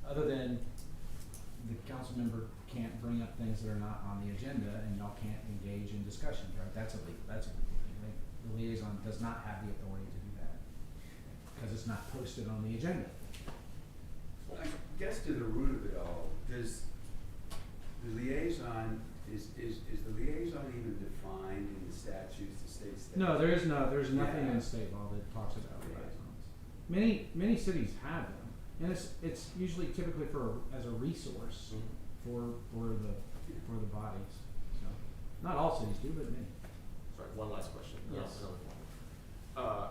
Other than the council member can't bring up things that are not on the agenda, and y'all can't engage in discussions, right? That's a legal thing. The liaison does not have the authority to do that, because it's not posted on the agenda. I guess to the root of it all, does the liaison, is the liaison even defined in the statutes, the state statutes? No, there's nothing Yeah. in state law that talks about liaisons. Many cities have them, and it's usually typically as a resource for the bodies, so. Not all cities do, but many. Sorry, one last question. Yes. Another one.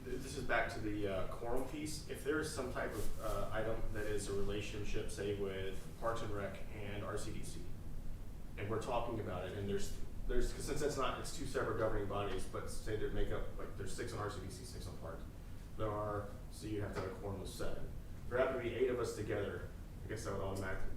This is back to the quorum piece. If there is some type of item that is a relationship, say with Parks and Rec and RCDC, and we're talking about it, and there's cause since it's two separate governing bodies, but say they make up, like there's 6 on RCDC, 6 on Parks. So you have to have a quorum of 7. There have to be 8 of us together. I guess that would automatically.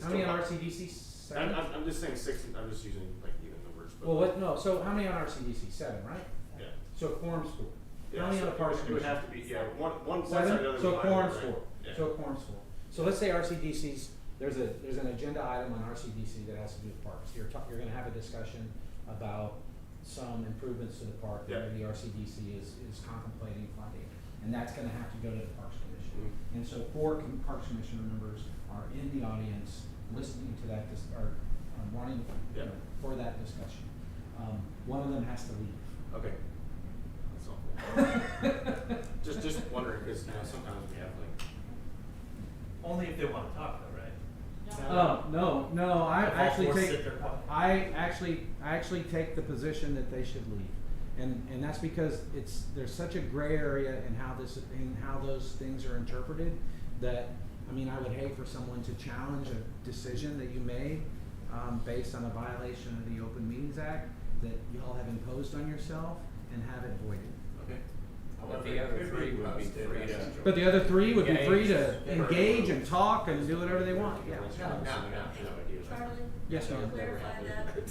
How many on RCDC? 7? I'm just saying 6. I'm just using like even numbers. But Well, no, so how many on RCDC? 7, right? Yeah. So quorum's 4. Yeah, How many so on the Parks it would Commission? have to be, yeah, one side or 7? the other. So would be quorum's hybrid, 4. right? Yeah. So quorum's 4. So let's say RCDC's, there's an agenda item on RCDC that has to do with parks. You're gonna have a discussion about some improvements to the park Yeah. that maybe RCDC is contemplating funding, and that's gonna have to go to the Parks Commission. Mhm. And so 4 Parks Commissioner members are in the audience listening to that, or wanting, Yeah. for that discussion. One of them has to leave. Okay. That's all. Just wondering, because, you know, sometimes we have like. Only if they wanna talk though, right? No, I If all actually four take, sit there quiet. I actually take the position that they should leave. And that's because there's such a gray area in how those things are interpreted, that, I mean, I would hate for someone to challenge a decision that you made, based on a violation of the Open Meetings Act that y'all have imposed on yourself, and have it voided. Okay. But the other 3 would be free to. But the other 3 would be free to Engage. engage and talk and do whatever they want, yeah. No idea. Charlie? Yes, ma'am. Clarify that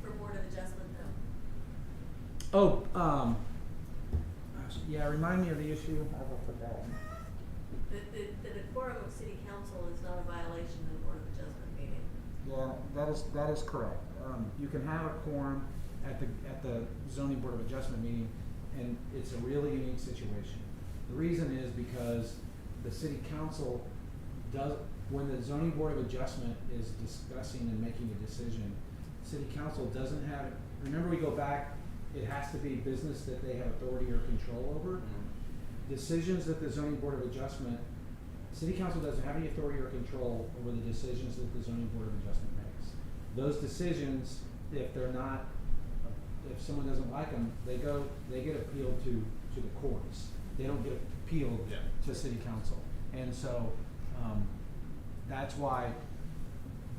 for Board of Adjustment though. Oh, yeah, remind me of the issue, I will put that in. The quorum of city council is not a violation of the Board of Adjustment meeting. Yeah, that is correct. You can have a quorum at the zoning board of adjustment meeting, and it's a really unique situation. The reason is because the city council when the zoning board of adjustment is discussing and making a decision, city council doesn't have, remember we go back, it has to be business that they have authority or control over. Decisions that the zoning board of adjustment, city council doesn't have any authority or control over the decisions that the zoning board of adjustment makes. Those decisions, if someone doesn't like them, they get appealed to the courts. They don't get appealed to city council. And so, that's why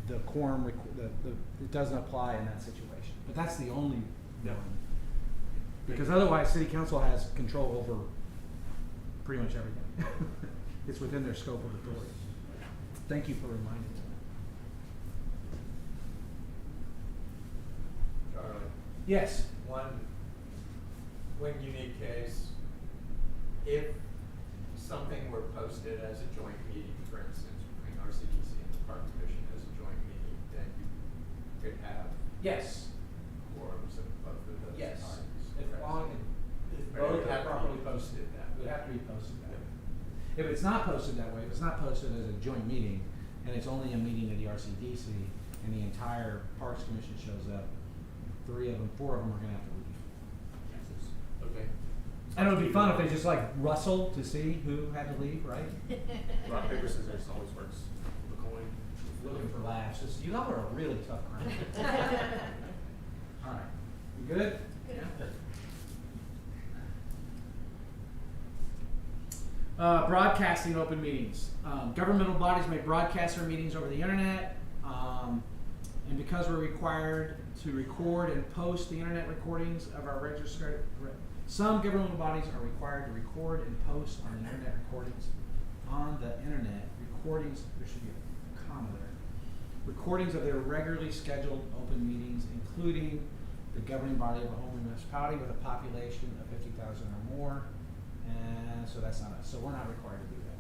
the quorum, it doesn't apply in that situation. But that's the only one. Because otherwise, city council has control over pretty much everything. It's within their scope of authority. Thank you for reminding me. Charlie, Yes. one unique case, if something were posted as a joint meeting, for instance, between RCDC and the Park Commission as a joint meeting, then you could have Yes. quorums of both of those Yes. parties. If correct? both But it are would have to properly be posted, that it would way. have to be posted that way. If it's not posted that way, if it's not posted as a joint meeting, and it's only a meeting of the RCDC, and the entire Parks Commission shows up, 4 of them are gonna have to leave. Okay. And it would be fun if they just like rustle to see who had to leave, right? Rock, paper, scissors always works. The coin. Looking for laughs. Just, you all are a really tough crowd. All right, you good? Broadcasting open meetings. Governmental bodies may broadcast their meetings over the internet, and because we're required to record and post the internet recordings of our registered, some governmental bodies are required to record and post on the internet recordings. On the internet recordings, there should be a comma there. Recordings of their regularly scheduled open meetings, including the governing body of a home municipality with a population of 50,000 or more. And so that's not us. So we're not required to do that.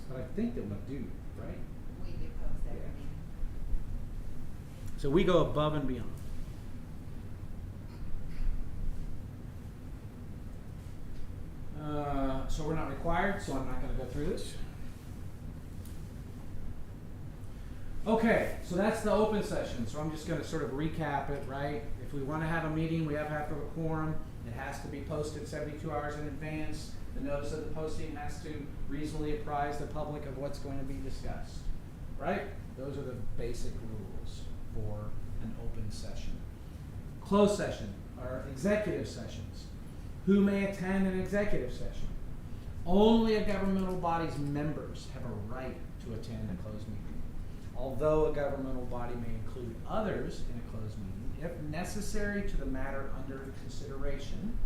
But I think that we do, right? We do post every Yeah. meeting. So we go above and beyond. So we're not required, so I'm not going to go through this. Okay, so that's the open session. So I'm just going to sort of recap it, right? If we want to have a meeting, we have to have a quorum. It has to be posted 72 hours in advance. The notice of the posting has to reasonably apprise the public of what's going to be discussed, right? Those are the basic rules for an open session. Closed session are executive sessions. Who may attend an executive session? Only a governmental body's members have a right to attend a closed meeting. Although a governmental body may include others in a closed meeting, if necessary to the matter under consideration,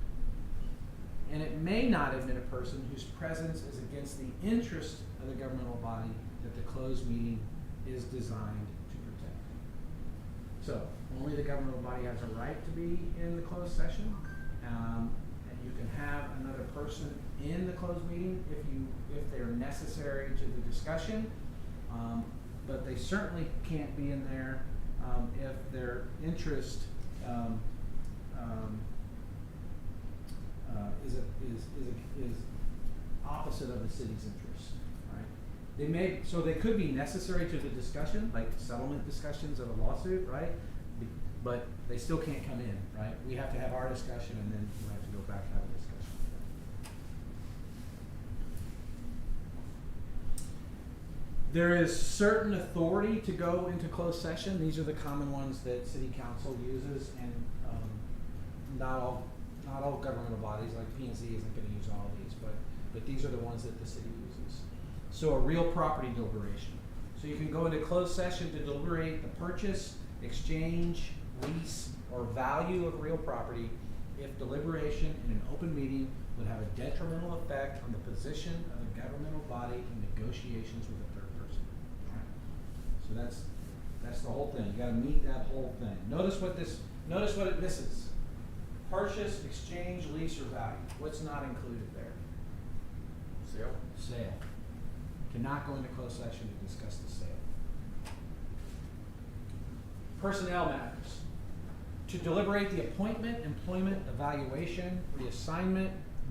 and it may not admit a person whose presence is against the interest of the governmental body that the closed meeting is designed to protect. So, only the governmental body has a right to be in the closed session. And you can have another person in the closed meeting if they're necessary to the discussion. But they certainly can't be in there if their interest is opposite of the city's interest, right? They could be necessary to the discussion, like settlement discussions of a lawsuit, right? But they still can't come in, right? We have to have our discussion, and then we have to go back and have a discussion. There is certain authority to go into closed session. These are the common ones that City Council uses, and not all governmental bodies, like P&Z isn't going to use all of these, but these are the ones that the city uses. So a real property deliberation. So you can go into closed session to deliberate the purchase, exchange, lease, or value of real property if deliberation in an open meeting would have a detrimental effect on the position of the governmental body in negotiations with a third person. Right? So that's the whole thing. You got to meet that whole thing. Notice what it misses. Purchase, exchange, lease, or value. What's not included there? Sale. Cannot go into closed session to discuss the sale. Personnel matters. To deliberate the appointment, employment, evaluation, reassignment,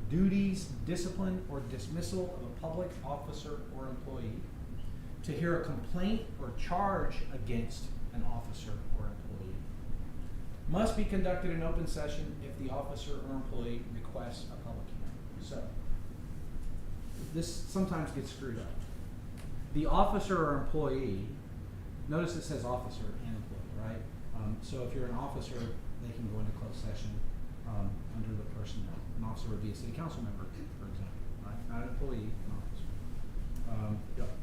duties, discipline, or dismissal of a public officer or employee. To hear a complaint or charge against an officer or employee. Must be conducted in open session if the officer or employee requests a public hearing. So, this sometimes gets screwed up. The officer or employee, notice it says officer and employee, right? So if you're an officer, they can go into closed session under the personnel. An officer would be a city council member, for example, right? Not an employee, an officer.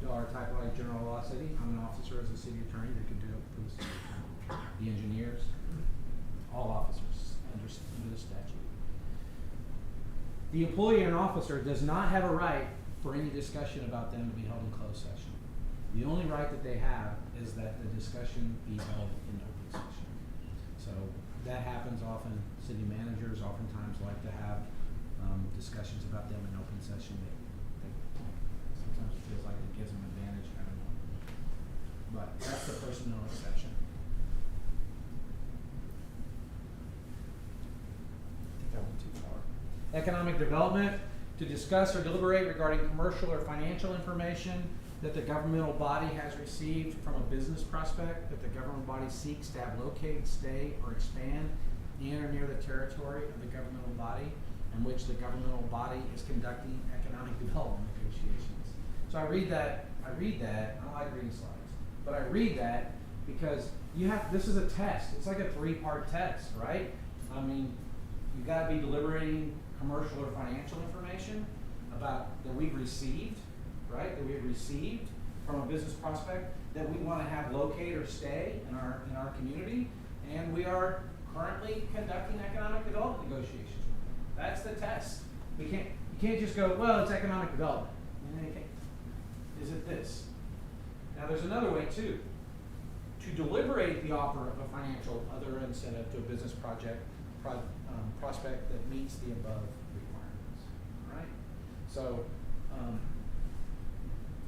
Our type like general law city, I'm an officer as a city attorney that can do it for the city attorney. The engineers, all officers under the statute. The employee or an officer does not have a right for any discussion about them to be held in closed session. The only right that they have is that the discussion be held in open session. So that happens often. City managers oftentimes like to have discussions about them in open session. Sometimes it feels like it gives them an advantage. I don't know. But that's the personnel exception. I think I went too far. Economic development. to discuss or deliberate regarding commercial or financial information that the governmental body has received from a business prospect that the governmental body seeks to have located, stay, or expand in or near the territory of the governmental body in which the governmental body is conducting economic development negotiations. So I read that, I don't like reading slides, but I read that because this is a test. It's like a 3-part test, right? I mean, you've got to be deliberating commercial or financial information that we've received, right? That we have received from a business prospect that we want to have locate or stay in our community, and we are currently conducting economic development negotiations. That's the test. You can't just go, well, it's economic development. Is it this? Now there's another way too. To deliberate the offer of a financial other incentive to a business prospect that meets the above requirements. All right? So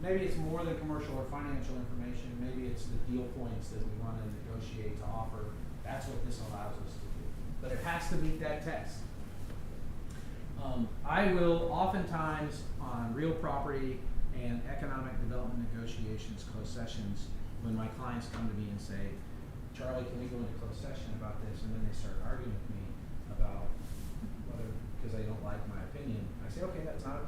maybe it's more than commercial or financial information. Maybe it's the deal points that we want to negotiate to offer. That's what this allows us to do. But it has to meet that test. I will oftentimes on real property and economic development negotiations, closed sessions, when my clients come to me and say, Charlie, can we go into closed session about this? And then they start arguing with me about whether, because they don't like my opinion. I say, okay, that's not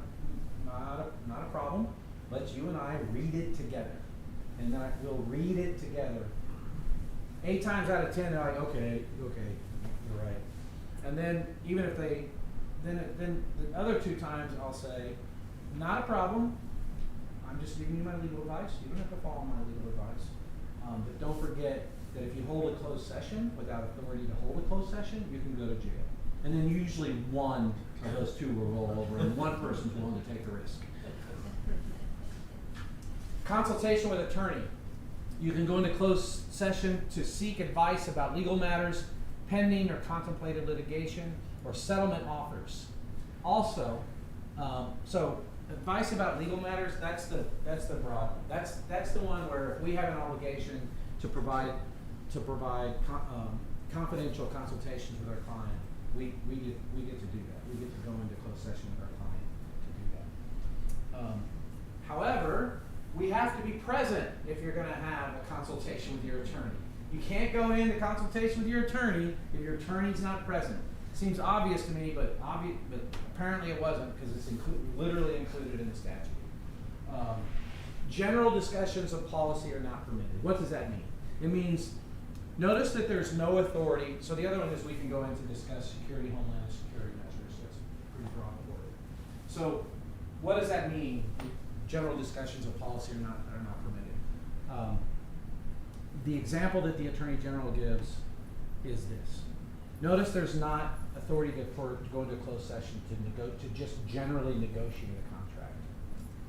a problem. Let's you and I read it together. And then we'll read it together. 8 times out of 10, they're like, okay, you're right. And then even if then the other 2 times I'll say, not a problem. I'm just giving you my legal advice. You don't have to follow my legal advice. But don't forget that if you hold a closed session without authority to hold a closed session, you can go to jail. And then usually one of those 2 will roll over and one person's willing to take the risk. Consultation with attorney. You can go into closed session to seek advice about legal matters, pending or contemplated litigation, or settlement offers. Also, so advice about legal matters, that's the broad one. That's the one where if we have an obligation to provide confidential consultations with our client, we get to do that. We get to go into closed session with our client to do that. However, we have to be present if you're going to have a consultation with your attorney. You can't go into consultation with your attorney if your attorney's not present. Seems obvious to me, but apparently it wasn't because it's literally included in the statute. General discussions of policy are not permitted. What does that mean? It means, notice that there's no authority. So the other one is we can go in to discuss security, homeland security measures. So it's pretty broad worded. So what does that mean? General discussions of policy are not permitted. The example that the Attorney General gives is this. Notice there's not authority to go into a closed session to just generally negotiate a contract,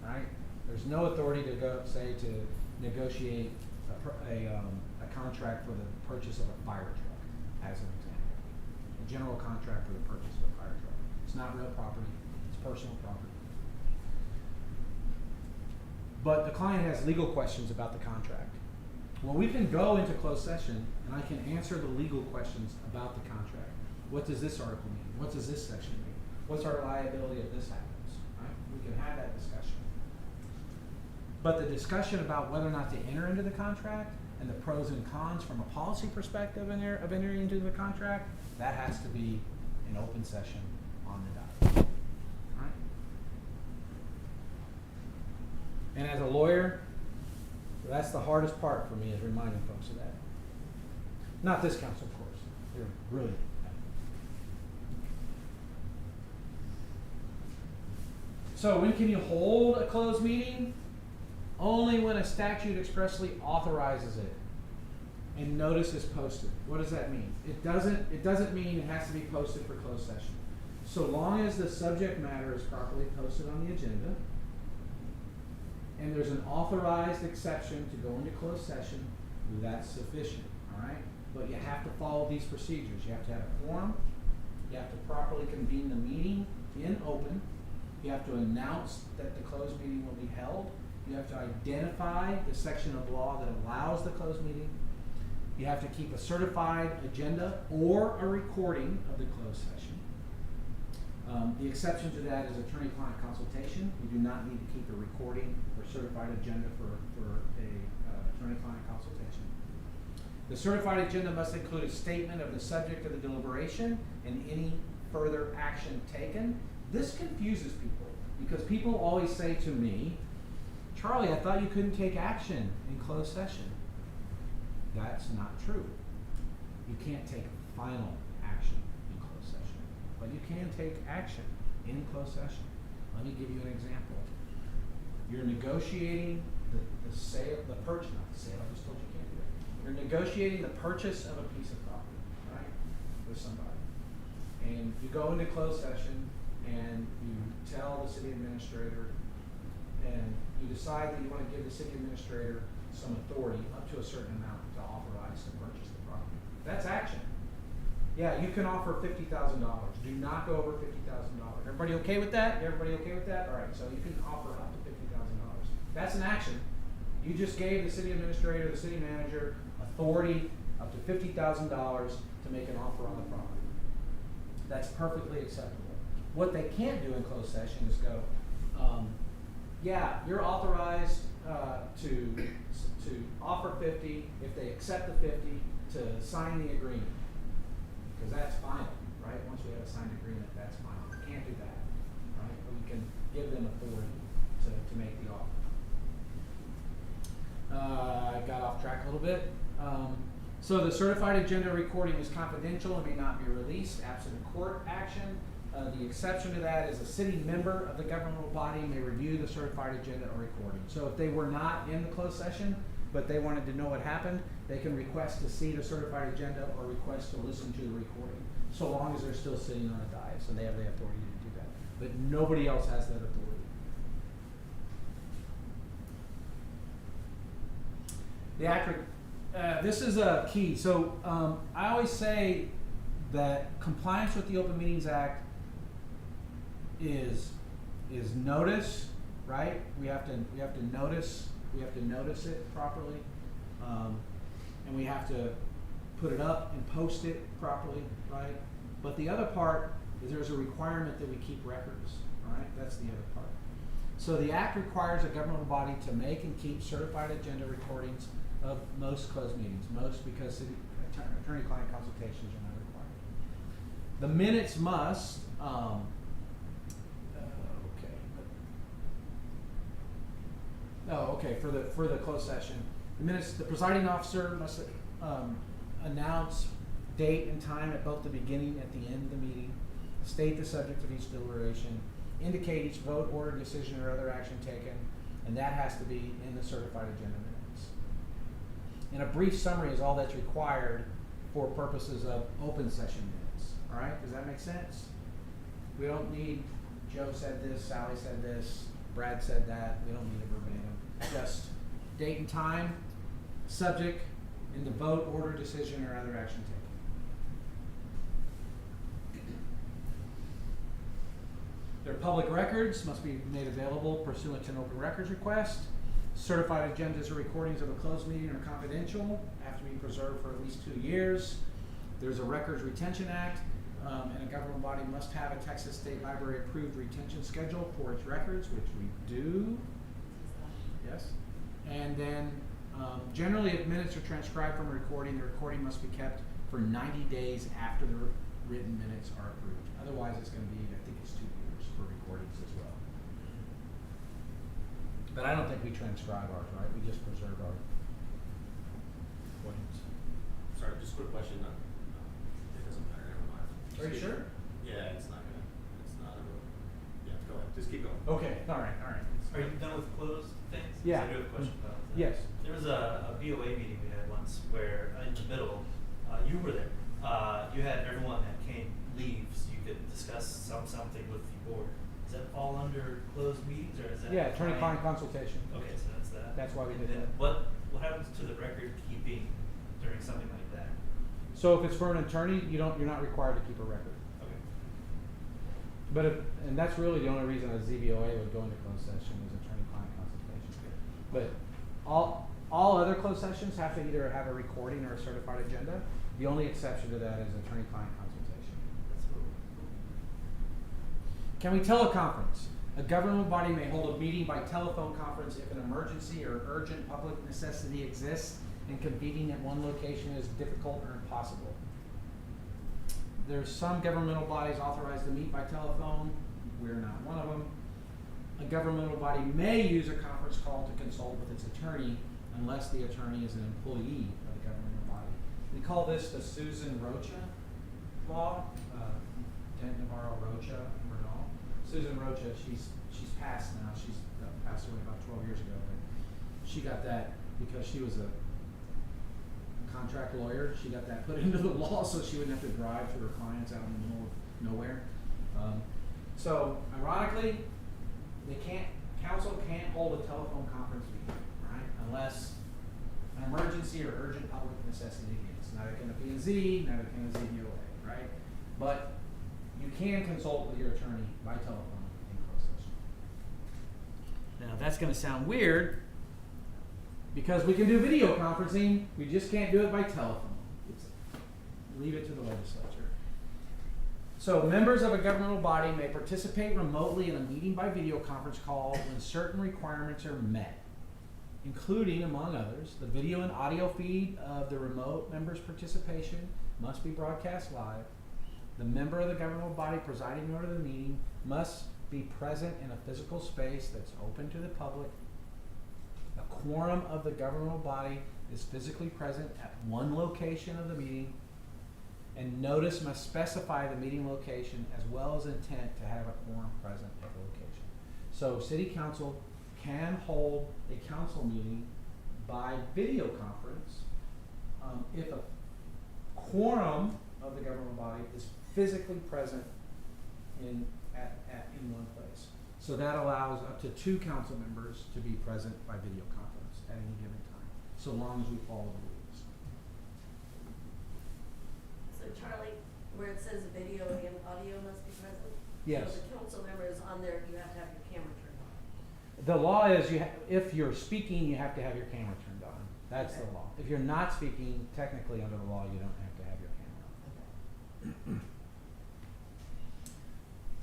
right? There's no authority to to negotiate a contract for the purchase of a fire truck, as an example. A general contract for the purchase of a fire truck. It's not real property, it's personal property. But the client has legal questions about the contract. Well, we can go into closed session and I can answer the legal questions about the contract. What does this article mean? What does this section mean? What's our liability if this happens? Right? We can have that discussion. But the discussion about whether or not to enter into the contract and the pros and cons from a policy perspective of entering into the contract, that has to be an open session on the document. Right? And as a lawyer, that's the hardest part for me, is reminding folks of that. Not this council, of course. They're brilliant. So when can you hold a closed meeting? Only when a statute expressly authorizes it and notice is posted. What does that mean? It doesn't mean it has to be posted for closed session. So long as the subject matter is properly posted on the agenda and there's an authorized exception to go into closed session, that's sufficient, all right? But you have to follow these procedures. You have to have a quorum. You have to properly convene the meeting in open. You have to announce that the closed meeting will be held. You have to identify the section of law that allows the closed meeting. You have to keep a certified agenda or a recording of the closed session. The exception to that is attorney-client consultation. You do not need to keep a recording or certified agenda for a attorney-client consultation. The certified agenda must include a statement of the subject of the deliberation and any further action taken. This confuses people because people always say to me, Charlie, I thought you couldn't take action in closed session. That's not true. You can't take final action in closed session, but you can take action in closed session. Let me give you an example. You're negotiating the sale, the purchase, not the sale, I just told you you can't do that. You're negotiating the purchase of a piece of property, right, with somebody. And you go into closed session and you tell the city administrator, and you decide that you want to give the city administrator some authority up to a certain amount to authorize to purchase the property. That's action. Yeah, you can offer $50,000. Do not go over $50,000. Everybody okay with that? Everybody okay with that? All right, so you can offer up to $50,000. That's an action. You just gave the city administrator, the city manager, authority up to $50,000 to make an offer on the property. That's perfectly acceptable. What they can't do in closed session is go, yeah, you're authorized to offer 50 if they accept the 50 to sign the agreement. Because that's final, right? Once we have a signed agreement, that's final. You can't do that, right? But we can give them authority to make the offer. I got off track a little bit. So the certified agenda recording is confidential and may not be released absent a court action. The exception to that is a city member of the governmental body may review the certified agenda or recording. So if they were not in the closed session, but they wanted to know what happened, they can request to see the certified agenda or request to listen to the recording, so long as they're still sitting on a dais, so they have the authority to do that. But nobody else has that authority. The act, this is a key. So I always say that compliance with the Open Meetings Act is notice, right? We have to notice it properly, and we have to put it up and post it properly, right? But the other part is there's a requirement that we keep records, right? That's the other part. So the Act requires a governmental body to make and keep certified agenda recordings of most closed meetings, most because attorney-client consultations are not required. The minutes must, for the closed session, the minutes, the presiding officer must announce date and time at both the beginning and at the end of the meeting, state the subject of each deliberation, indicate each vote, order, decision, or other action taken, and that has to be in the certified agenda minutes. And a brief summary is all that's required for purposes of open session minutes. All right, does that make sense? We don't need Joe said this, Sally said this, Brad said that. We don't need a verbatim. Just date and time, subject, and the vote, order, decision, or other action taken. Their public records must be made available pursuant to an open records request. Certified agendas or recordings of a closed meeting are confidential, have to be preserved for at least 2 years. There's a Records Retention Act, and a governmental body must have a Texas State Library approved retention schedule for its records, which we do. Yes. And then generally if minutes are transcribed from a recording, the recording must be kept for 90 days after the written minutes are approved. Otherwise it's going to be, I think it's 2 years for recordings as well. But I don't think we transcribe ours, right? We just preserve our recordings. Sorry, just a quick question. It doesn't matter, never mind. Are you sure? Yeah, it's not a real, yeah, go ahead, just keep going. Okay, all right. Are you done with closed things? Yeah. I do have a question about that. Yes. There was a BOA meeting we had once where in the middle, you were there. You had everyone that came leave so you could discuss something with the board. Does that fall under closed meetings or is that? Yeah, attorney-client consultation. Okay, so that's that. That's why we And did then that. What happens to the record keeping during something like that? So if it's for an attorney, you're not required to keep a record. Okay. But and that's really the only reason a ZBOA would go into closed session is attorney-client consultation. But all other closed sessions have to either have a recording or a certified agenda. The only exception to that is attorney-client consultation. That's cool. Can we teleconference? A governmental body may hold a meeting by telephone conference if an emergency or urgent public necessity exists and convening at one location is difficult or impossible. There's some governmental bodies authorized to meet by telephone. We're not one of them. A governmental body may use a conference call to consult with its attorney unless the attorney is an employee of the governmental body. We call this the Susan Rocha law. Dent Navarro Rocha, remember it all? Susan Rocha, she's passed now. She's passed away about 12 years ago. But she got that because she was a contract lawyer. She got that put into the law so she wouldn't have to drive to her clients out in the middle of nowhere. So ironically, council can't hold a telephone conference meeting, right? Unless an emergency or urgent public necessity exists. Neither can a P&Z, neither can a ZBOA, right? But you can consult with your attorney by telephone in closed session. Now that's going to sound weird because we can do video conferencing, we just can't do it by telephone. Leave it to the legislature. So members of a governmental body may participate remotely in a meeting by video conference call when certain requirements are met, including, among others, the video and audio feed of the remote member's participation must be broadcast live. The member of the governmental body presiding over the meeting must be present in a physical space that's open to the public. A quorum of the governmental body is physically present at one location of the meeting, and notice must specify the meeting location as well as intent to have a quorum present at the location. So city council can hold a council meeting by video conference if a quorum of the governmental body is physically present in one place. So that allows up to 2 council members to be present by video conference at any given time, so long as we follow the rules. So Charlie, where it says video and audio must be present? Yes. So the council member is on there, you have to have your camera turned on. The law is if you're speaking, you have to have your camera turned on. That's the Okay. law. If you're not speaking, technically under the law, you don't have to have your camera on.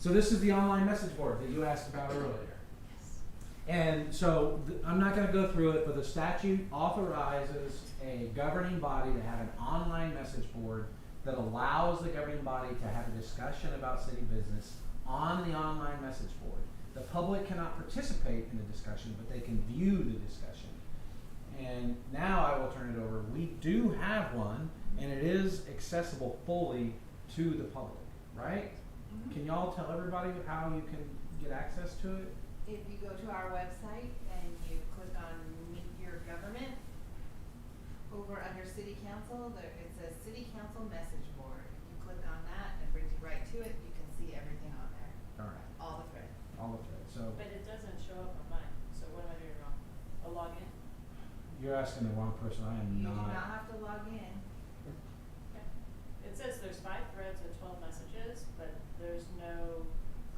So this is the online message board that you asked about earlier. And so I'm not going to go through it, but the statute authorizes a governing body to have an online message board that allows the governing body to have a discussion about city business on the online message board. The public cannot participate in the discussion, but they can view the discussion. And now I will turn it over. We do have one, and it is accessible fully to the public, right? Mhm. Can y'all tell everybody how you can get access to it? If you go to our website and you click on Meet Your Government, over under City Council, it says City Council Message Board. You click on that and it brings you right to it. You can see everything on there, All right, all the threads. all of it. So But it doesn't show up on mine, so what am I doing wrong? A login? you're asking the wrong person. I am You do not. not have to log in. Okay. It says there's 5 threads with 12 messages, but there's no.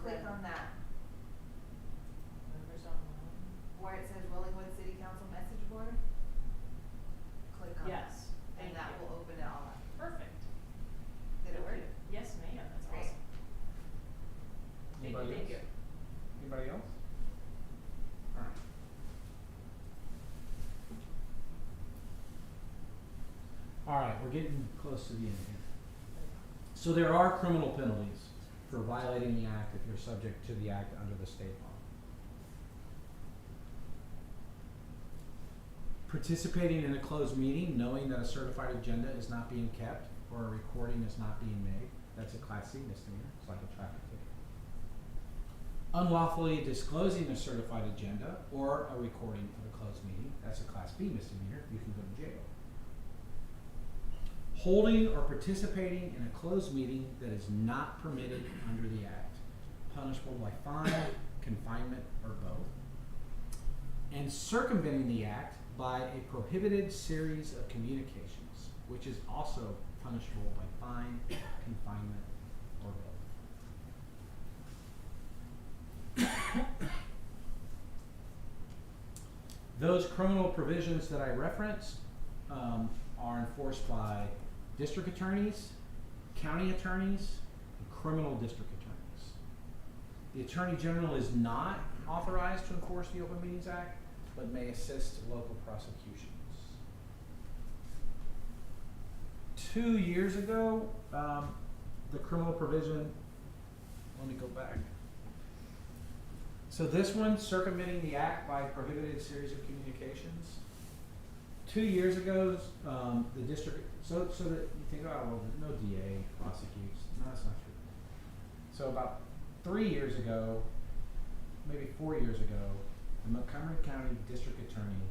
Click on that, Members online. where it says Willingwood City Council Message Board. Click on that. Yes, And thank that you. will open it all up. Perfect. Did it Thank work? you. Yes, ma'am, that's Great. awesome. Thank you, Anybody thank you. else? Anybody else? All right. All right, we're getting close to the end here. So there are criminal penalties for violating the act if you're subject to the act under the state law. Participating in a closed meeting knowing that a certified agenda is not being kept or a recording is not being made, that's a Class C misdemeanor. It's like a traffic ticket. Unlawfully disclosing a certified agenda or a recording of a closed meeting, that's a Class B misdemeanor. You can go to jail. Holding or participating in a closed meeting that is not permitted under the act, punishable by fine, confinement, or both. And circumventing the act by a prohibited series of communications, which is also punishable by fine, confinement, or both. Those criminal provisions that I referenced are enforced by district attorneys, county attorneys, and criminal district attorneys. The Attorney General is not authorized to enforce the Open Meetings Act, but may assist local prosecutions. 2 years ago, the criminal provision, let me go back. So this one, circumventing the act by prohibited series of communications. 2 years ago, the district, so that you think, oh, well, no DA prosecutes. No, that's not true. So about 3 years ago, maybe 4 years ago, the Montgomery County District Attorney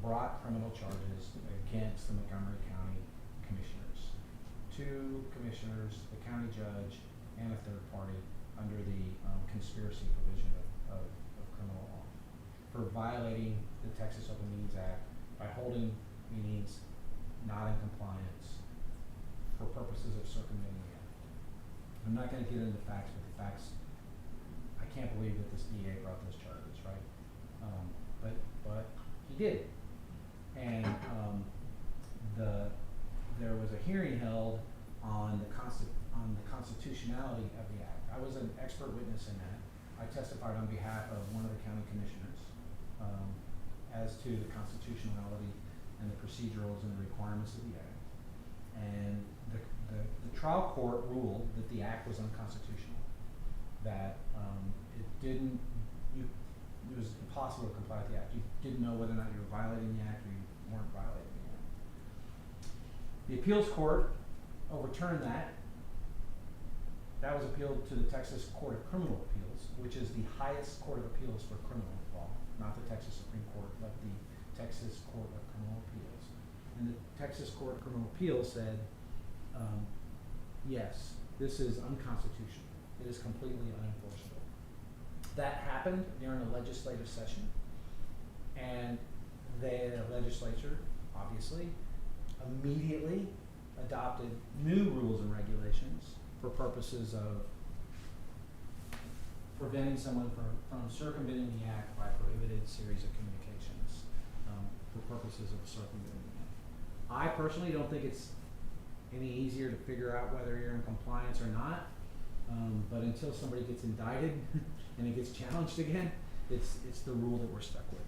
brought criminal charges against the Montgomery County Commissioners. 2 commissioners, the county judge, and a third party under the conspiracy provision of criminal law for violating the Texas Open Meetings Act by holding meetings not in compliance for purposes of circumventing the act. I'm not going to get into the facts, but the facts, I can't believe that this DA brought those charges, right? But he did. And there was a hearing held on the constitutionality of the act. I was an expert witness in that. I testified on behalf of one of the county commissioners as to the constitutionality and the procedurals and the requirements of the act. And the trial court ruled that the act was unconstitutional, that it was impossible to comply with the act. You didn't know whether or not you were violating the act or you weren't violating the act. The appeals court overturned that. That was appealed to the Texas Court of Criminal Appeals, which is the highest court of appeals for criminal law, not the Texas Supreme Court, but the Texas Court of Criminal Appeals. And the Texas Court of Criminal Appeals said, yes, this is unconstitutional. It is completely unenforceable. That happened during a legislative session, and the legislature, obviously, immediately adopted new rules and regulations for purposes of preventing someone from circumventing the act by prohibited series of communications for purposes of circumventing the act. I personally don't think it's any easier to figure out whether you're in compliance or not, but until somebody gets indicted and it gets challenged again, it's the rule that we're stuck with.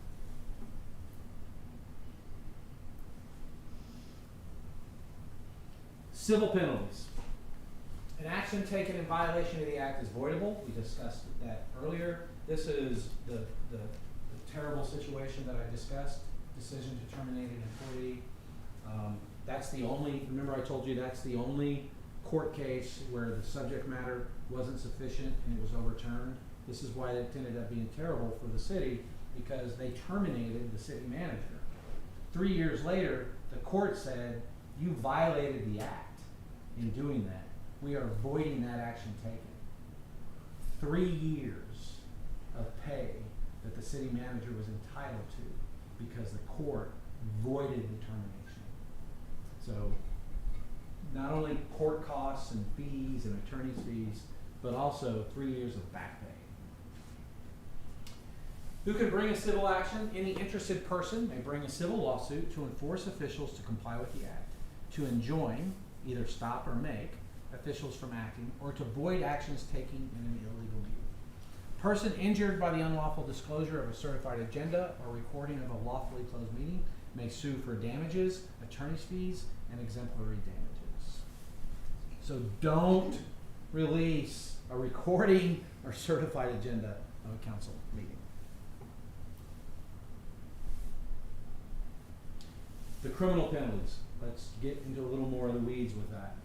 Civil penalties. An action taken in violation of the act is voidable. We discussed that earlier. This is the terrible situation that I discussed, decision to terminate an employee. That's the only, remember I told you that's the only court case where the subject matter wasn't sufficient and it was overturned. This is why it ended up being terrible for the city, because they terminated the city manager. 3 years later, the court said, you violated the act in doing that. We are voiding that action taken. 3 years of pay that the city manager was entitled to because the court voided the termination. So not only court costs and fees and attorney's fees, but also 3 years of back pay. Who can bring a civil action? Any interested person may bring a civil lawsuit to enforce officials to comply with the act, to enjoin, either stop or make, officials from acting, or to void actions taken in an illegal meeting. Person injured by the unlawful disclosure of a certified agenda or recording of a lawfully closed meeting may sue for damages, attorney's fees, and exemplary damages. So don't release a recording or certified agenda of a council meeting. The criminal penalties. Let's get into a little more of the weeds with that.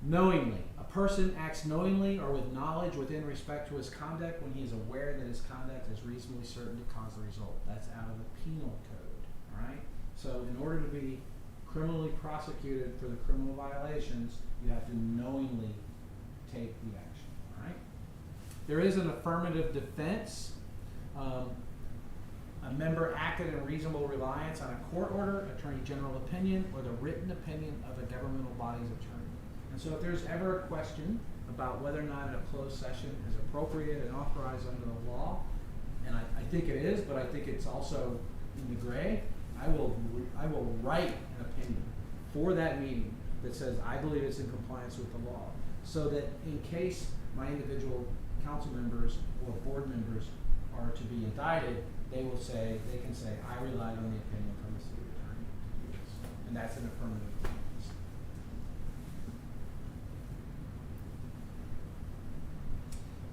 Knowingly. A person acts knowingly or with knowledge within respect to his conduct when he is aware that his conduct is reasonably certain to cause the result. That's out of the penal code, all right? So in order to be criminally prosecuted for the criminal violations, you have to knowingly take the action, all right? There is an affirmative defense. A member acted in reasonable reliance on a court order, attorney general opinion, or the written opinion of a governmental body's attorney. And so if there's ever a question about whether or not a closed session is appropriate and authorized under the law, and I think it is, but I think it's also in the gray, I will write an opinion for that meeting that says, I believe it's in compliance with the law. So that in case my individual council members or board members are to be indicted, they can say, I relied on the opinion from the city attorney. And that's an affirmative defense.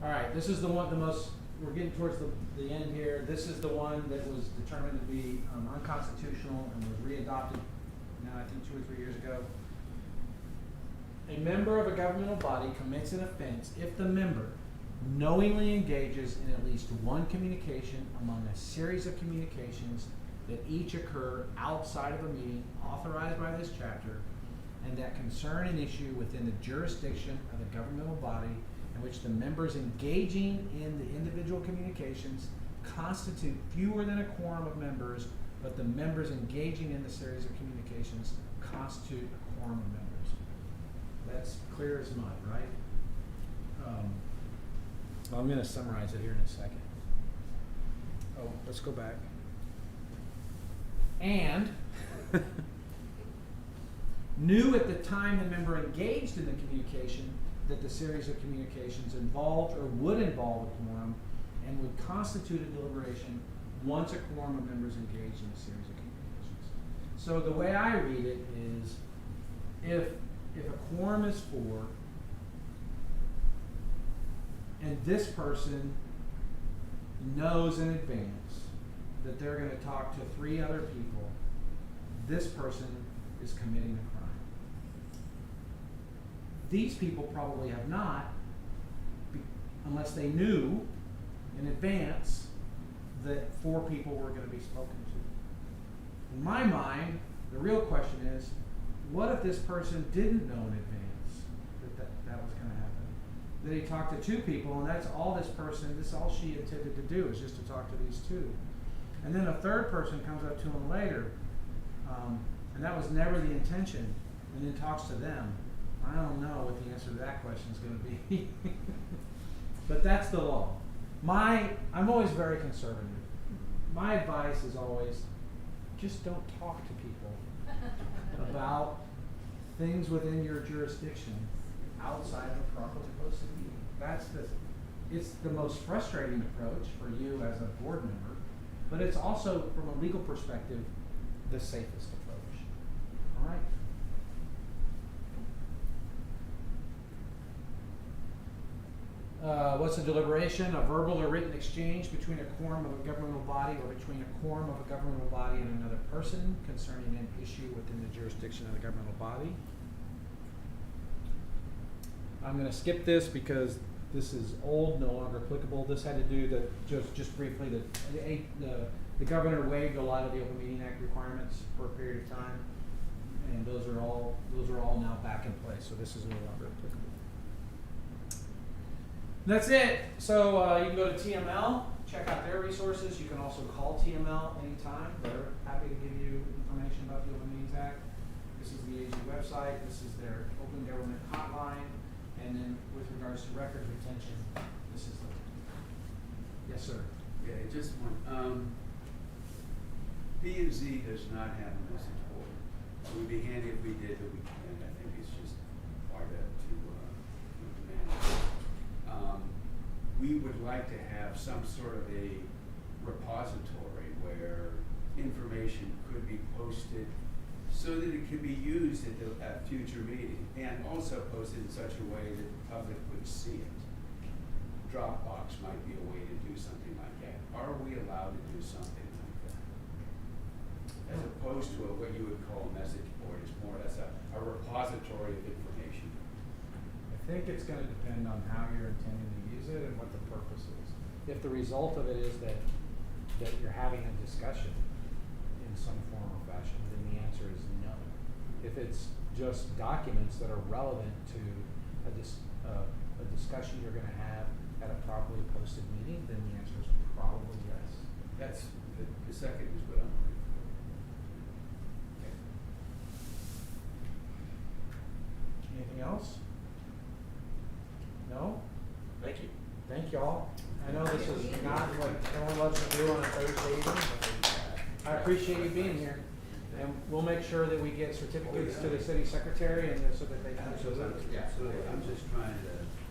All right, this is we're getting towards the end here. This is the one that was determined to be unconstitutional and was re-adopted now I think 2 or 3 years ago. A member of a governmental body commits an offense if the member knowingly engages in at least one communication among a series of communications that each occur outside of a meeting authorized by this chapter and that concern an issue within the jurisdiction of the governmental body in which the members engaging in the individual communications constitute fewer than a quorum of members, but the members engaging in the series of communications constitute a quorum of members. That's clear as mud, right? Well, I'm going to summarize it here in a second. Oh, let's go back. And knew at the time the member engaged in the communication that the series of communications involved or would involve a quorum and would constitute a deliberation once a quorum of members engaged in a series of communications. So the way I read it is, if a quorum is 4 and this person knows in advance that they're going to talk to 3 other people, this person is committing a crime. These people probably have not, unless they knew in advance that 4 people were going to be spoken to. In my mind, the real question is, what if this person didn't know in advance that was going to happen? That he talked to 2 people, and that's all all she intended to do is just to talk to these 2. And then a 3rd person comes up to him later, and that was never the intention, and then talks to them. I don't know what the answer to that question is going to be. But that's the law. I'm always very conservative. My advice is always, just don't talk to people about things within your jurisdiction outside of a properly posted meeting. It's the most frustrating approach for you as a board member, but it's also, from a legal perspective, the safest approach. All right? What's a deliberation? A verbal or written exchange between a quorum of a governmental body or between a quorum of a governmental body and another person concerning an issue within the jurisdiction of the governmental body. I'm going to skip this because this is old, no longer applicable. This had to do just briefly the governor waived a lot of the Open Meeting Act requirements for a period of time, and those are all now back in place. So this is no longer applicable. That's it. So you can go to TML, check out their resources. You can also call TML anytime. They're happy to give you information about the Open Meetings Act. This is the AG website. This is their Open Government Hotline. And then with regards to records retention, this is the. Yes, sir. Yeah, just one. P&Z does not have a message board. It would be handy if we did, but we can't. I think it's just part of to manage. We would like to have some sort of a repository where information could be posted so that it could be used at a future meeting, and also posted in such a way that the public would see it. Dropbox might be a way to do something like that. Are we allowed to do something like that? As opposed to what you would call a message board, it's more or less a repository of information. I think it's going to depend on how you're intending to use it and what the purpose is. If the result of it is that you're having a discussion in some form or fashion, then the answer is no. If it's just documents that are relevant to a discussion you're going to have at a properly posted meeting, then the answer is probably yes. That's the second is what I'm looking for. Okay. Anything else? No? Thank you. Thank y'all. I know this is not what everyone loves to do on a Thursday evening, but I appreciate you being here. And we'll make sure that we get certificates to the city secretary and so that they can. Absolutely, Yeah. absolutely. I'm just trying to